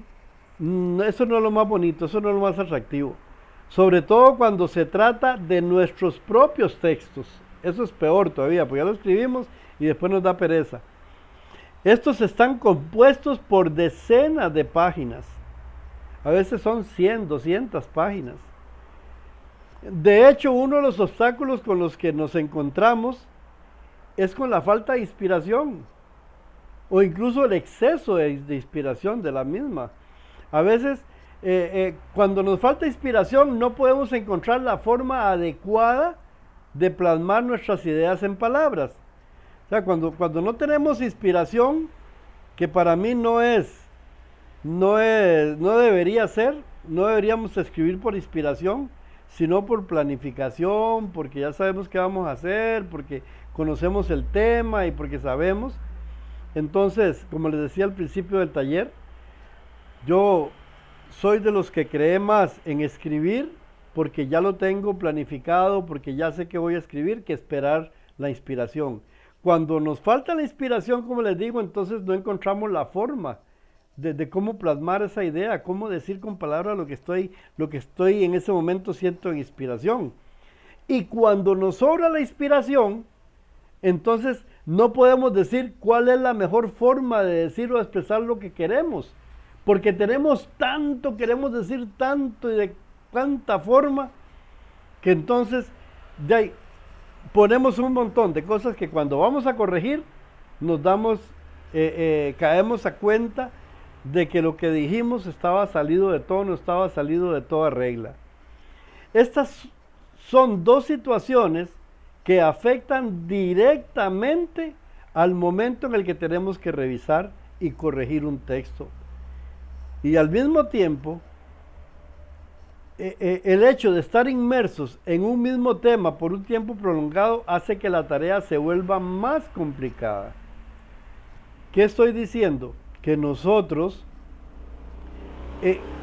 eso no es lo más bonito, eso no es lo más atractivo. Sobre todo cuando se trata de nuestros propios textos. Eso es peor todavía, porque ya lo escribimos y después nos da pereza. Estos están compuestos por decenas de páginas. A veces son 100, 200 páginas. De hecho, uno de los obstáculos con los que nos encontramos es con la falta de inspiración o incluso el exceso de inspiración de la misma. A veces, cuando nos falta inspiración, no podemos encontrar la forma adecuada de plasmar nuestras ideas en palabras. O sea, cuando no tenemos inspiración, que para mí no debería ser, no deberíamos escribir por inspiración, sino por planificación, porque ya sabemos qué vamos a hacer, porque conocemos el tema y porque sabemos. Entonces, como les decía al principio del taller, yo soy de los que cree más en escribir porque ya lo tengo planificado, porque ya sé que voy a escribir, que esperar la inspiración. Cuando nos falta la inspiración, como les digo, entonces no encontramos la forma de cómo plasmar esa idea, cómo decir con palabras lo que estoy en ese momento siento en inspiración. Y cuando nos sobra la inspiración, entonces no podemos decir cuál es la mejor forma de decir o expresar lo que queremos, porque tenemos tanto, queremos decir tanto y de tanta forma, que entonces de ahí ponemos un montón de cosas que cuando vamos a corregir nos caemos a cuenta de que lo que dijimos estaba salido de tono, estaba salido de toda regla. Estas son 2 situaciones que afectan directamente al momento en el que tenemos que revisar y corregir un texto. Y al mismo tiempo, el hecho de estar inmersos en un mismo tema por un tiempo prolongado hace que la tarea se vuelva más complicada. ¿Qué estoy diciendo? Que nosotros,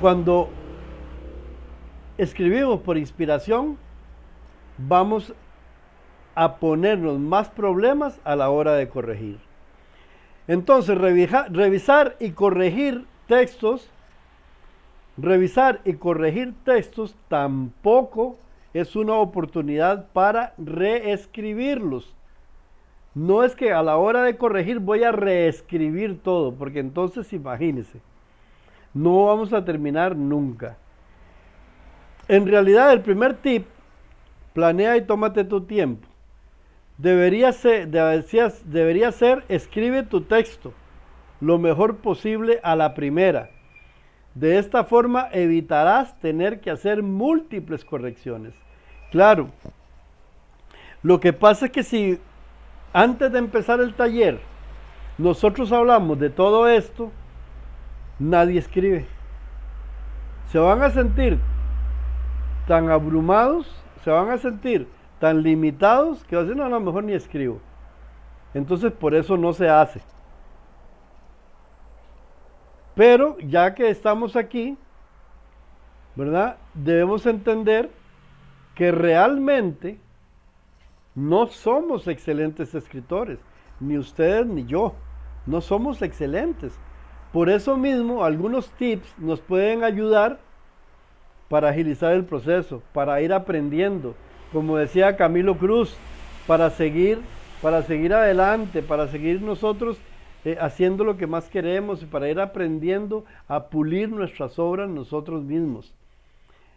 cuando escribimos por inspiración, vamos a ponernos más problemas a la hora de corregir. Entonces, revisar y corregir textos tampoco es una oportunidad para reescribirlos. No es que a la hora de corregir voy a reescribir todo, porque entonces imagínense, no vamos a terminar nunca. En realidad, el primer tip, planea y tómate tu tiempo, debería ser escribe tu texto lo mejor posible a la primera. De esta forma evitarás tener que hacer múltiples correcciones. Claro, lo que pasa es que si antes de empezar el taller nosotros hablamos de todo esto, nadie escribe. Se van a sentir tan abrumados, se van a sentir tan limitados que van a decir, no, mejor ni escribo. Entonces por eso no se hace. Pero ya que estamos aquí, ¿verdad? Debemos entender que realmente no somos excelentes escritores, ni ustedes ni yo, no somos excelentes. Por eso mismo, algunos tips nos pueden ayudar para agilizar el proceso, para ir aprendiendo, como decía Camilo Cruz, para seguir adelante, para seguir nosotros haciendo lo que más queremos y para ir aprendiendo a pulir nuestras obras nosotros mismos.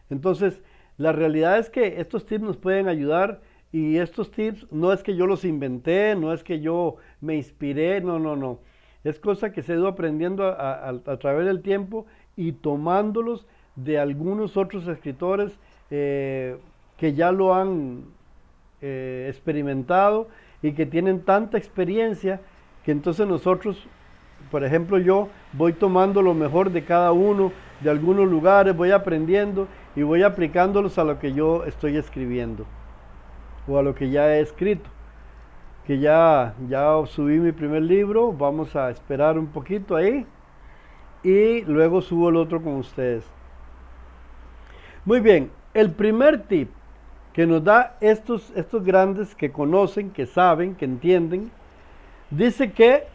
Entonces, la realidad es que estos tips nos pueden ayudar y estos tips no es que yo los inventé, no es que yo me inspiré, no. Es cosa que se ha ido aprendiendo a través del tiempo y tomándolos de algunos otros escritores que ya lo han experimentado y que tienen tanta experiencia que entonces nosotros, por ejemplo yo, voy tomando lo mejor de cada uno, de algunos lugares, voy aprendiendo y voy aplicándolos a lo que yo estoy escribiendo o a lo que ya he escrito. Que ya subí mi primer libro, vamos a esperar un poquito ahí y luego subo el otro con ustedes. Muy bien, el primer tip que nos da estos grandes que conocen, que saben, que entienden, dice que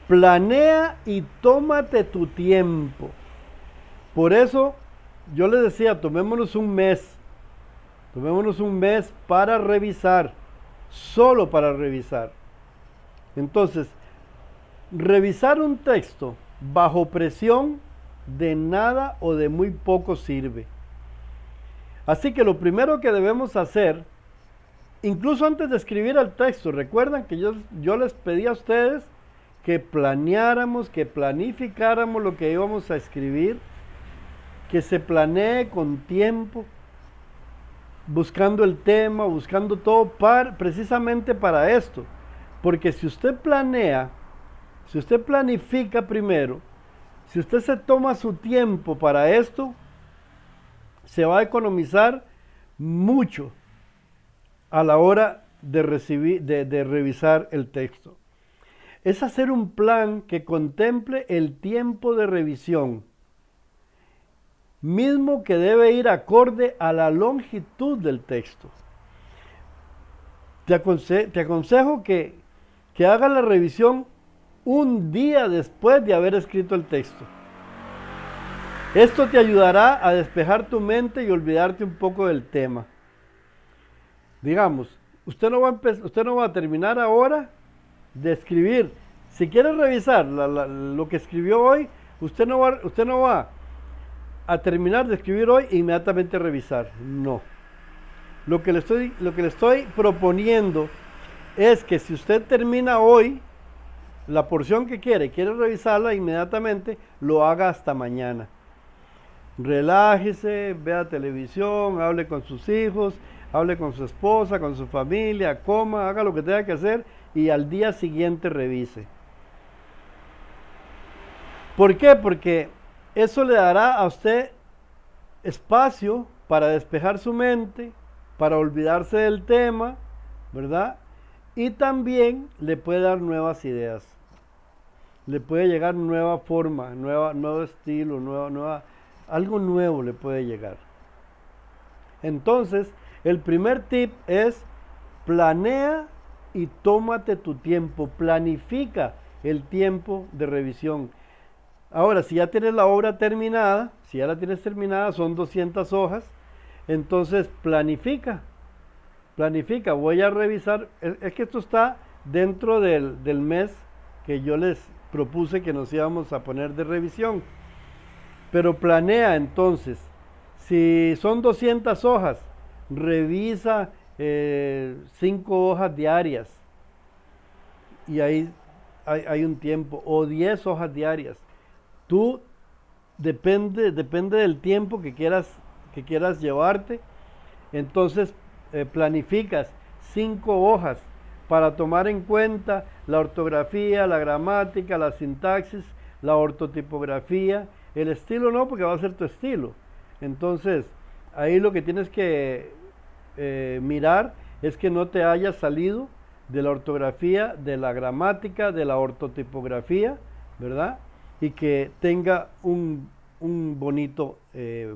planea y tómate tu tiempo. Por eso yo les decía, tomémonos un mes para revisar, solo para revisar. Entonces, revisar un texto bajo presión de nada o de muy poco sirve. Así que lo primero que debemos hacer, incluso antes de escribir el texto, recuerdan que yo les pedí a ustedes que planeáramos, que planificáramos lo que íbamos a escribir, que se planee con tiempo, buscando el tema, buscando todo precisamente para esto. Porque si usted planea, si usted planifica primero, si usted se toma su tiempo para esto, se va a economizar mucho a la hora de revisar el texto. Es hacer un plan que contemple el tiempo de revisión, mismo que debe ir acorde a la longitud del texto. Te aconsejo que hagas la revisión un día después de haber escrito el texto. Esto te ayudará a despejar tu mente y olvidarte un poco del tema. Digamos, usted no va a terminar ahora de escribir. Si quiere revisar lo que escribió hoy, usted no va a terminar de escribir hoy e inmediatamente revisar. No. Lo que le estoy proponiendo es que si usted termina hoy la porción que quiere revisarla inmediatamente, lo haga hasta mañana. Relájese, vea televisión, hable con sus hijos, hable con su esposa, con su familia, coma, haga lo que tenga que hacer y al día siguiente revise. ¿Por qué? Porque eso le dará a usted espacio para despejar su mente, para olvidarse del tema, ¿verdad? Y también le puede dar nuevas ideas. Le puede llegar nueva forma, nuevo estilo, algo nuevo le puede llegar. Entonces, el primer tip es planea y tómate tu tiempo, planifica el tiempo de revisión. Ahora, si ya tienes la obra terminada, si ya la tienes terminada, son 200 hojas, entonces planifica, voy a revisar, es que esto está dentro del mes que yo les propuse que nos íbamos a poner de revisión. Pero planea entonces, si son 200 hojas, revisa 5 hojas diarias y ahí hay un tiempo, o 10 hojas diarias. Tú depende del tiempo que quieras llevarte, entonces planificas 5 hojas para tomar en cuenta la ortografía, la gramática, la sintaxis, la ortotipografía. El estilo no, porque va a ser tu estilo. Entonces, ahí lo que tienes que mirar es que no te hayas salido de la ortografía, de la gramática, de la ortotipografía, ¿verdad? y que tenga un bonito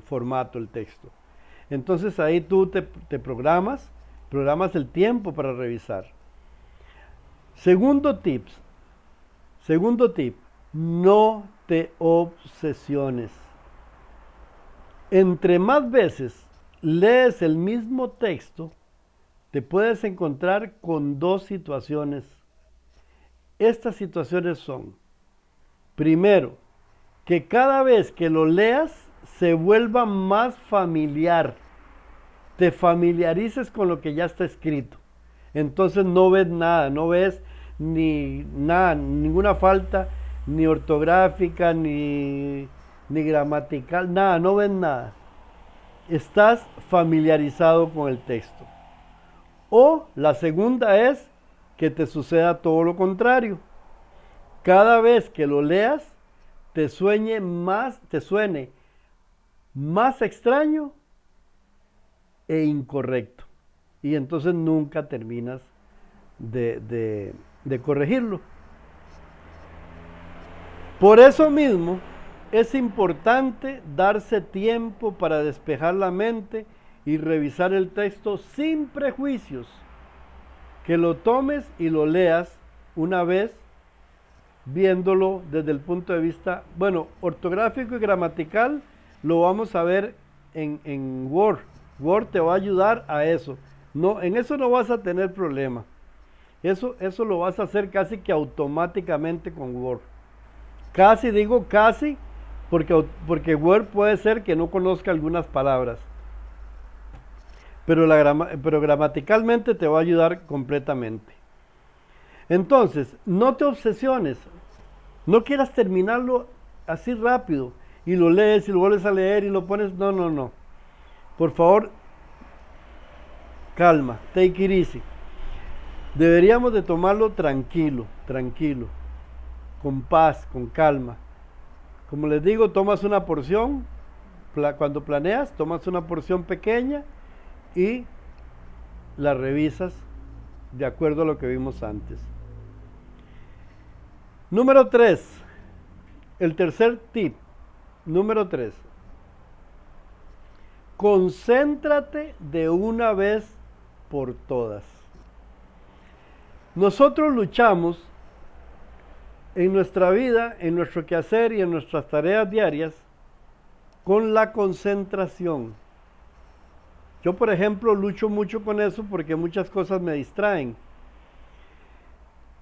formato el texto. Entonces ahí tú te programas el tiempo para revisar. Segundo tip, no te obsesiones. Entre más veces lees el mismo texto, te puedes encontrar con dos situaciones. Estas situaciones son, primero, que cada vez que lo leas se vuelva más familiar, te familiarices con lo que ya está escrito. Entonces no ves nada, no ves ni nada, ninguna falta, ni ortográfica, ni gramatical, nada, no ves nada. Estás familiarizado con el texto. O la segunda es que te suceda todo lo contrario. Cada vez que lo leas, te suene más extraño e incorrecto. Y entonces nunca terminas de corregirlo. Por eso mismo, es importante darse tiempo para despejar la mente y revisar el texto sin prejuicios. Que lo tomes y lo leas una vez, viéndolo desde el punto de vista, bueno, ortográfico y gramatical, lo vamos a ver en Word. Word te va a ayudar a eso. No, en eso no vas a tener problema. Eso lo vas a hacer casi que automáticamente con Word. Casi, digo casi, porque Word puede ser que no conozca algunas palabras. Pero gramaticalmente te va a ayudar completamente. Entonces, no te obsesiones. No quieras terminarlo así rápido. Y lo lees y lo vuelves a leer y lo pones. No. Por favor, calma, take it easy. Deberíamos de tomarlo tranquilo, con paz, con calma. Como les digo, tomas una porción, cuando planeas, tomas una porción pequeña y la revisas de acuerdo a lo que vimos antes. Número 3, el tercer tip, número 3. Concéntrate de una vez por todas. Nosotros luchamos en nuestra vida, en nuestro quehacer y en nuestras tareas diarias con la concentración. Yo, por ejemplo, lucho mucho con eso porque muchas cosas me distraen.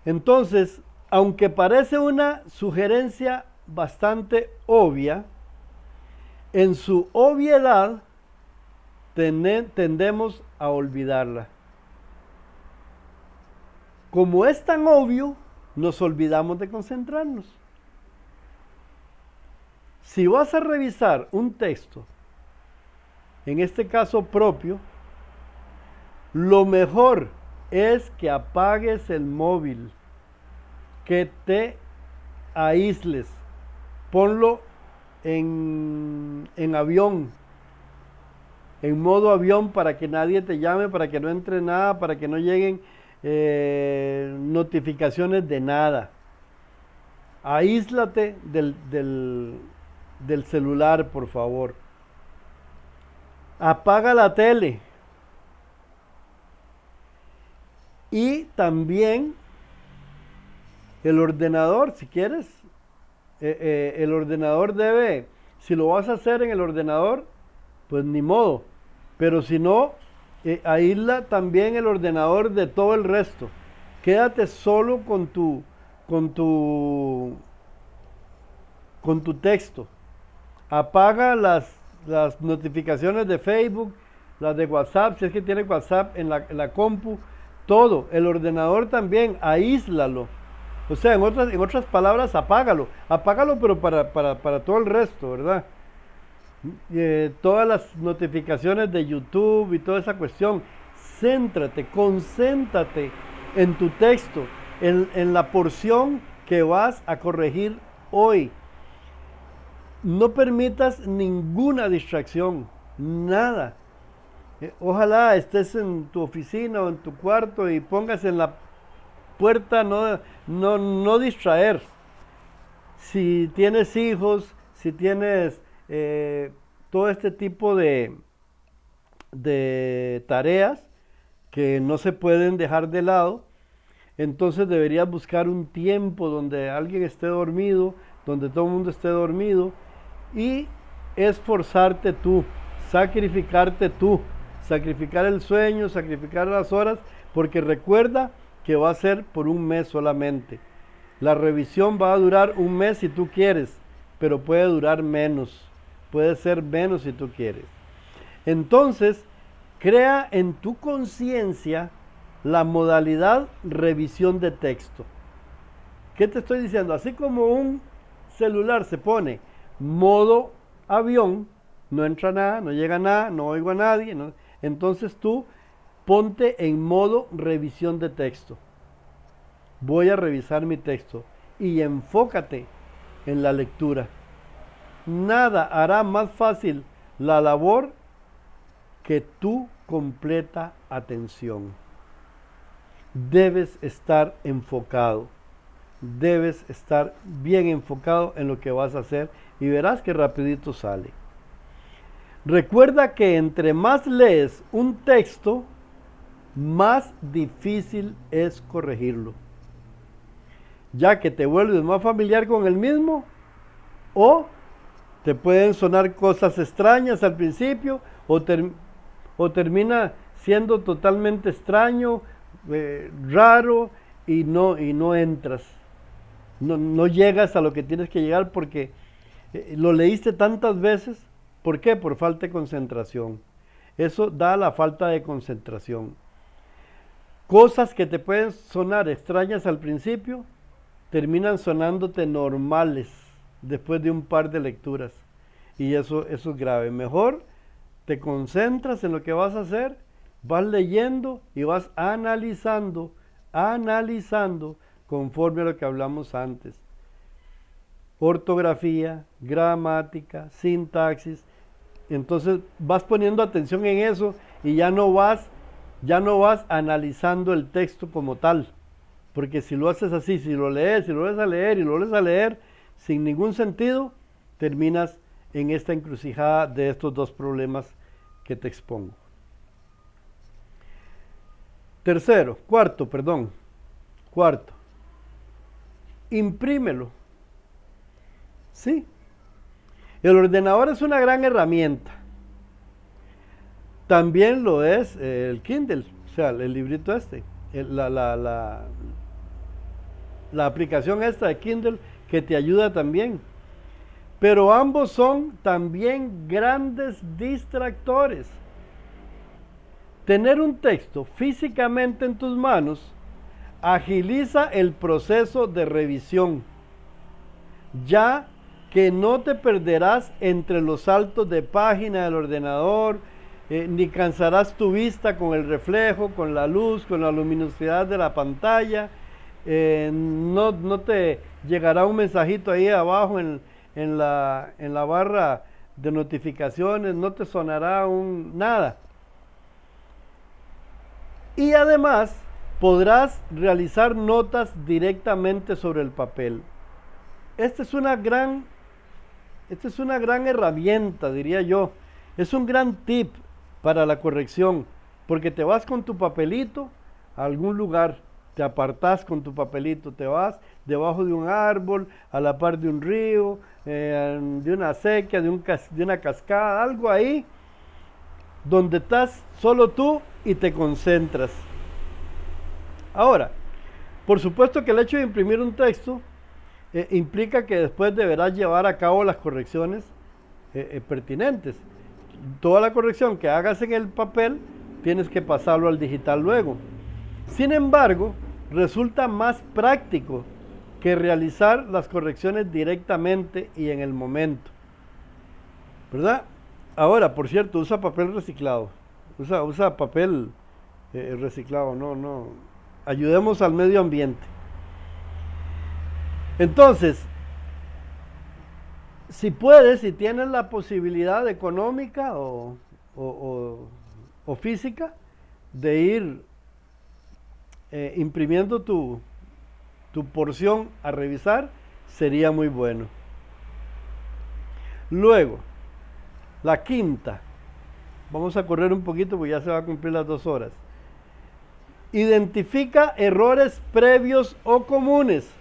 Entonces, aunque parece una sugerencia bastante obvia, en su obviedad tendemos a olvidarla. Como es tan obvio, nos olvidamos de concentrarnos. Si vas a revisar un texto, en este caso propio, lo mejor es que apagues el móvil, que te aísles, ponlo en avión, en modo avión, para que nadie te llame, para que no entre nada, para que no lleguen notificaciones de nada. Aíslate del celular, por favor. Apaga la tele. Y también el ordenador, si quieres. El ordenador debe, si lo vas a hacer en el ordenador, pues ni modo. Pero si no, aísla también el ordenador de todo el resto. Quédate solo con tu texto. Apaga las notificaciones de Facebook, las de WhatsApp, si es que tiene WhatsApp en la compu, todo. El ordenador también, aíslalo. O sea, en otras palabras, apágalo, pero para todo el resto, ¿verdad? Todas las notificaciones de YouTube y toda esa cuestión. Concéntrate en tu texto, en la porción que vas a corregir hoy. No permitas ninguna distracción, nada. Ojalá estés en tu oficina o en tu cuarto y pongas en la puerta no distraer. Si tienes hijos, si tienes todo este tipo de tareas que no se pueden dejar de lado, entonces deberías buscar un tiempo donde alguien esté dormido, donde todo el mundo esté dormido, y esforzarte tú, sacrificarte tú, sacrificar el sueño, sacrificar las horas, porque recuerda que va a ser por un mes solamente. La revisión va a durar un mes si tú quieres, pero puede durar menos, puede ser menos si tú quieres. Entonces, crea en tu conciencia la modalidad revisión de texto. ¿Qué te estoy diciendo? Así como un celular se pone modo avión, no entra nada, no llega nada, no oigo a nadie, no, entonces tú ponte en modo revisión de texto. Voy a revisar mi texto y enfócate en la lectura. Nada hará más fácil la labor que tu completa atención. Debes estar enfocado, debes estar bien enfocado en lo que vas a hacer y verás que rapidito sale. Recuerda que entre más lees un texto, más difícil es corregirlo, ya que te vuelves más familiar con el mismo, o te pueden sonar cosas extrañas al principio, o termina siendo totalmente extraño, raro, y no entras, no llegas a lo que tienes que llegar porque lo leíste tantas veces. ¿Por qué? Por falta de concentración. Eso da la falta de concentración. Cosas que te pueden sonar extrañas al principio, terminan sonándote normales después de un par de lecturas. Y eso es grave. Mejor te concentras en lo que vas a hacer, vas leyendo y vas analizando conforme a lo que hablamos antes. Ortografía, gramática, sintaxis. Entonces vas poniendo atención en eso y ya no vas analizando el texto como tal. Porque si lo haces así, si lo lees, si lo vuelves a leer y lo vuelves a leer sin ningún sentido, terminas en esta encrucijada de estos dos problemas que te expongo. Cuarto, imprímelo. Sí, el ordenador es una gran herramienta. También lo es el Kindle, o sea, el librito la aplicación esta de Kindle que te ayuda también. Pero ambos son también grandes distractores. Tener un texto físicamente en tus manos agiliza el proceso de revisión, ya que no te perderás entre los saltos de página del ordenador, ni cansarás tu vista con el reflejo, con la luz, con la luminosidad de la pantalla. No te llegará un mensajito ahí abajo en la barra de notificaciones, no te sonará nada. Y además podrás realizar notas directamente sobre el papel. Esta es una gran herramienta, diría yo. Es un gran tip para la corrección, porque te vas con tu papelito a algún lugar, te apartás con tu papelito, te vas debajo de un árbol, a la par de un río, de una acequia, de una cascada, algo ahí, donde estás solo tú y te concentras. Ahora, por supuesto que el hecho de imprimir un texto implica que después deberás llevar a cabo las correcciones pertinentes. Toda la corrección que hagas en el papel tienes que pasarlo al digital luego. Sin embargo, resulta más práctico que realizar las correcciones directamente y en el momento, ¿verdad? Ahora, por cierto, usa papel reciclado. Usa papel reciclado, no. Ayudemos al medio ambiente. Entonces, si puedes, si tienes la posibilidad económica o física de ir imprimiendo tu porción a revisar, sería muy bueno. Luego, la quinta. Vamos a correr un poquito porque ya se va a cumplir las 2 horas. Identifica errores previos o comunes.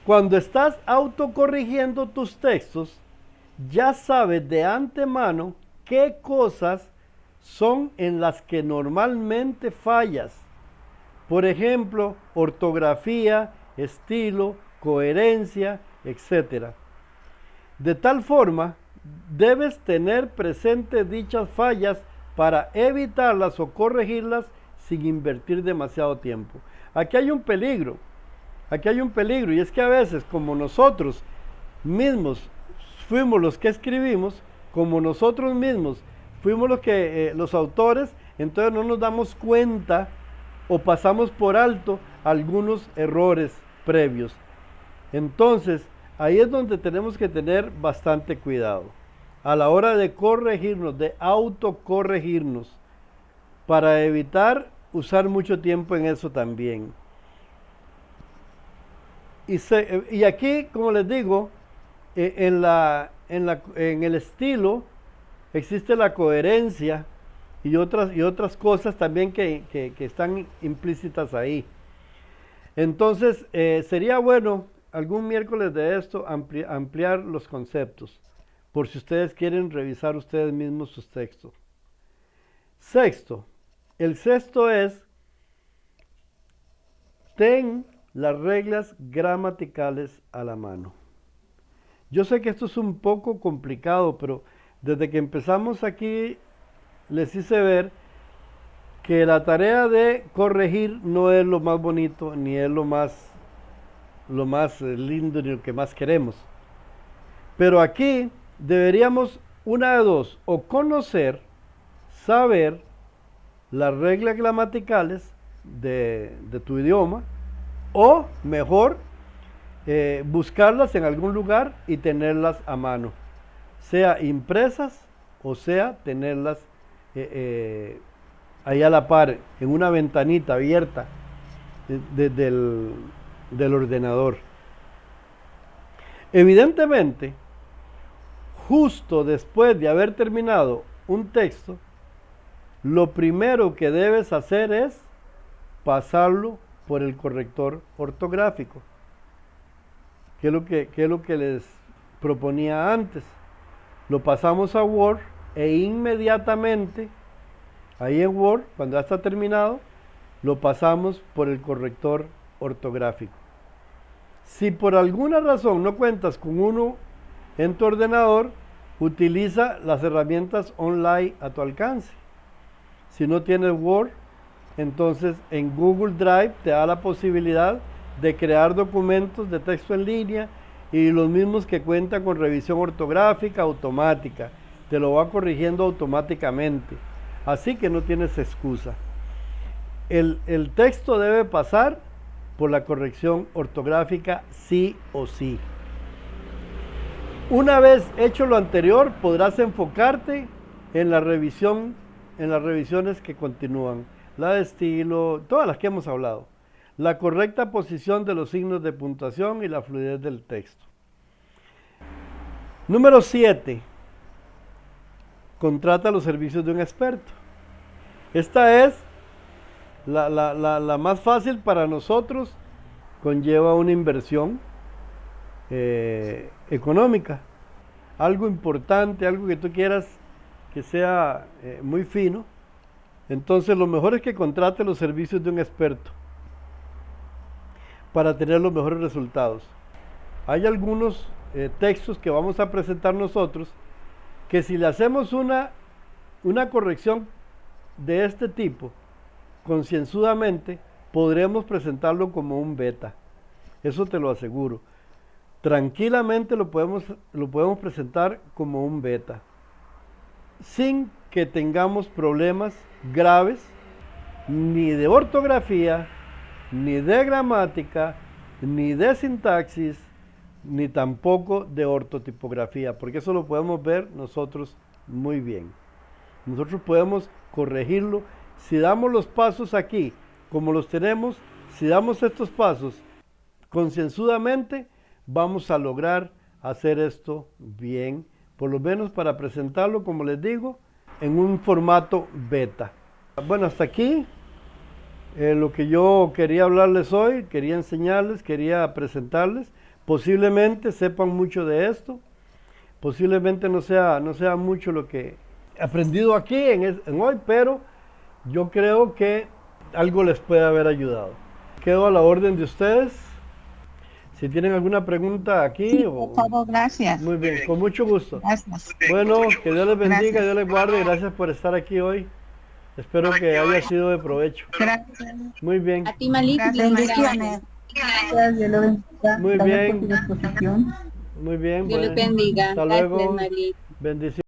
Cuando estás autocorrigiendo tus textos, ya sabes de antemano qué cosas son en las que normalmente fallas. Por ejemplo, ortografía, estilo, coherencia, etc. De tal forma, debes tener presente dichas fallas para evitarlas o corregirlas sin invertir demasiado tiempo. Aquí hay un peligro, y es que a veces, como nosotros mismos fuimos los que escribimos, como nosotros mismos fuimos los autores, entonces no nos damos cuenta o pasamos por alto algunos errores previos. Entonces, ahí es donde tenemos que tener bastante cuidado a la hora de corregirnos, de autocorregirnos, para evitar usar mucho tiempo en eso también. Y aquí, como les digo, en el estilo existe la coherencia y otras cosas también que están implícitas ahí. Entonces, sería bueno algún miércoles de esto ampliar los conceptos, por si ustedes quieren revisar ustedes mismos sus textos. Sexto, el sexto es, ten las reglas gramaticales a la mano. Yo sé que esto es un poco complicado, pero desde que empezamos aquí les hice ver que la tarea de corregir no es lo más bonito, ni es lo más lindo, ni lo que más queremos. Pero aquí deberíamos, una de dos, o conocer, saber las reglas gramaticales de tu idioma, o mejor, buscarlas en algún lugar y tenerlas a mano, sea impresas o sea tenerlas ahí a la par, en una ventanita abierta del ordenador. Evidentemente, justo después de haber terminado un texto, lo primero que debes hacer es pasarlo por el corrector ortográfico, que es lo que les proponía antes. Lo pasamos a Word e inmediatamente, ahí en Word, cuando ya está terminado, lo pasamos por el corrector ortográfico. Si por alguna razón no cuentas con uno en tu ordenador, utiliza las herramientas online a tu alcance. Si no tienes Word, entonces en Google Drive te da la posibilidad de crear documentos de texto en línea y los mismos que cuentan con revisión ortográfica automática. Te lo va corrigiendo automáticamente. Así que no tienes excusa. El texto debe pasar por la corrección ortográfica sí o sí. Una vez hecho lo anterior, podrás enfocarte en la revisión, en las revisiones que continúan. La de estilo, todas las que hemos hablado. La correcta posición de los signos de puntuación y la fluidez del texto. Número 7. Contrata los servicios de un experto. Esta es la más fácil para nosotros, conlleva una inversión económica. Algo importante, algo que tú quieras que sea muy fino. Entonces lo mejor es que contrate los servicios de un experto para tener los mejores resultados. Hay algunos textos que vamos a presentar nosotros que si le hacemos una corrección de este tipo concienzudamente, podremos presentarlo como un beta. Eso te lo aseguro. Tranquilamente lo podemos presentar como un beta, sin que tengamos problemas graves, ni de ortografía, ni de gramática, ni de sintaxis, ni tampoco de ortotipografía, porque eso lo podemos ver nosotros muy bien. Nosotros podemos corregirlo si damos los pasos aquí, como los tenemos. Si damos estos pasos concienzudamente, vamos a lograr hacer esto bien, por lo menos para presentarlo, como les digo, en un formato beta. Bueno, hasta aquí lo que yo quería hablarles hoy, quería enseñarles, quería presentarles. Posiblemente sepan mucho de esto, posiblemente no sea mucho lo que he aprendido aquí en hoy, pero yo creo que algo les puede haber ayudado. Quedo a la orden de ustedes. Si tienen alguna pregunta aquí. Sí, por favor, gracias. Muy bien, con mucho gusto. Gracias. Bueno, que Dios les bendiga, Gracias. Dios les guarde. Gracias por estar aquí hoy. Espero que haya sido de provecho. Gracias. Muy bien. A ti, Malik. Bendiciones. Gracias, Dios lo bendiga. Muy Gracias bien. por su disposición. Muy bien. Dios les Bueno, bendiga. hasta Gracias, luego. Malik. Bendiciones.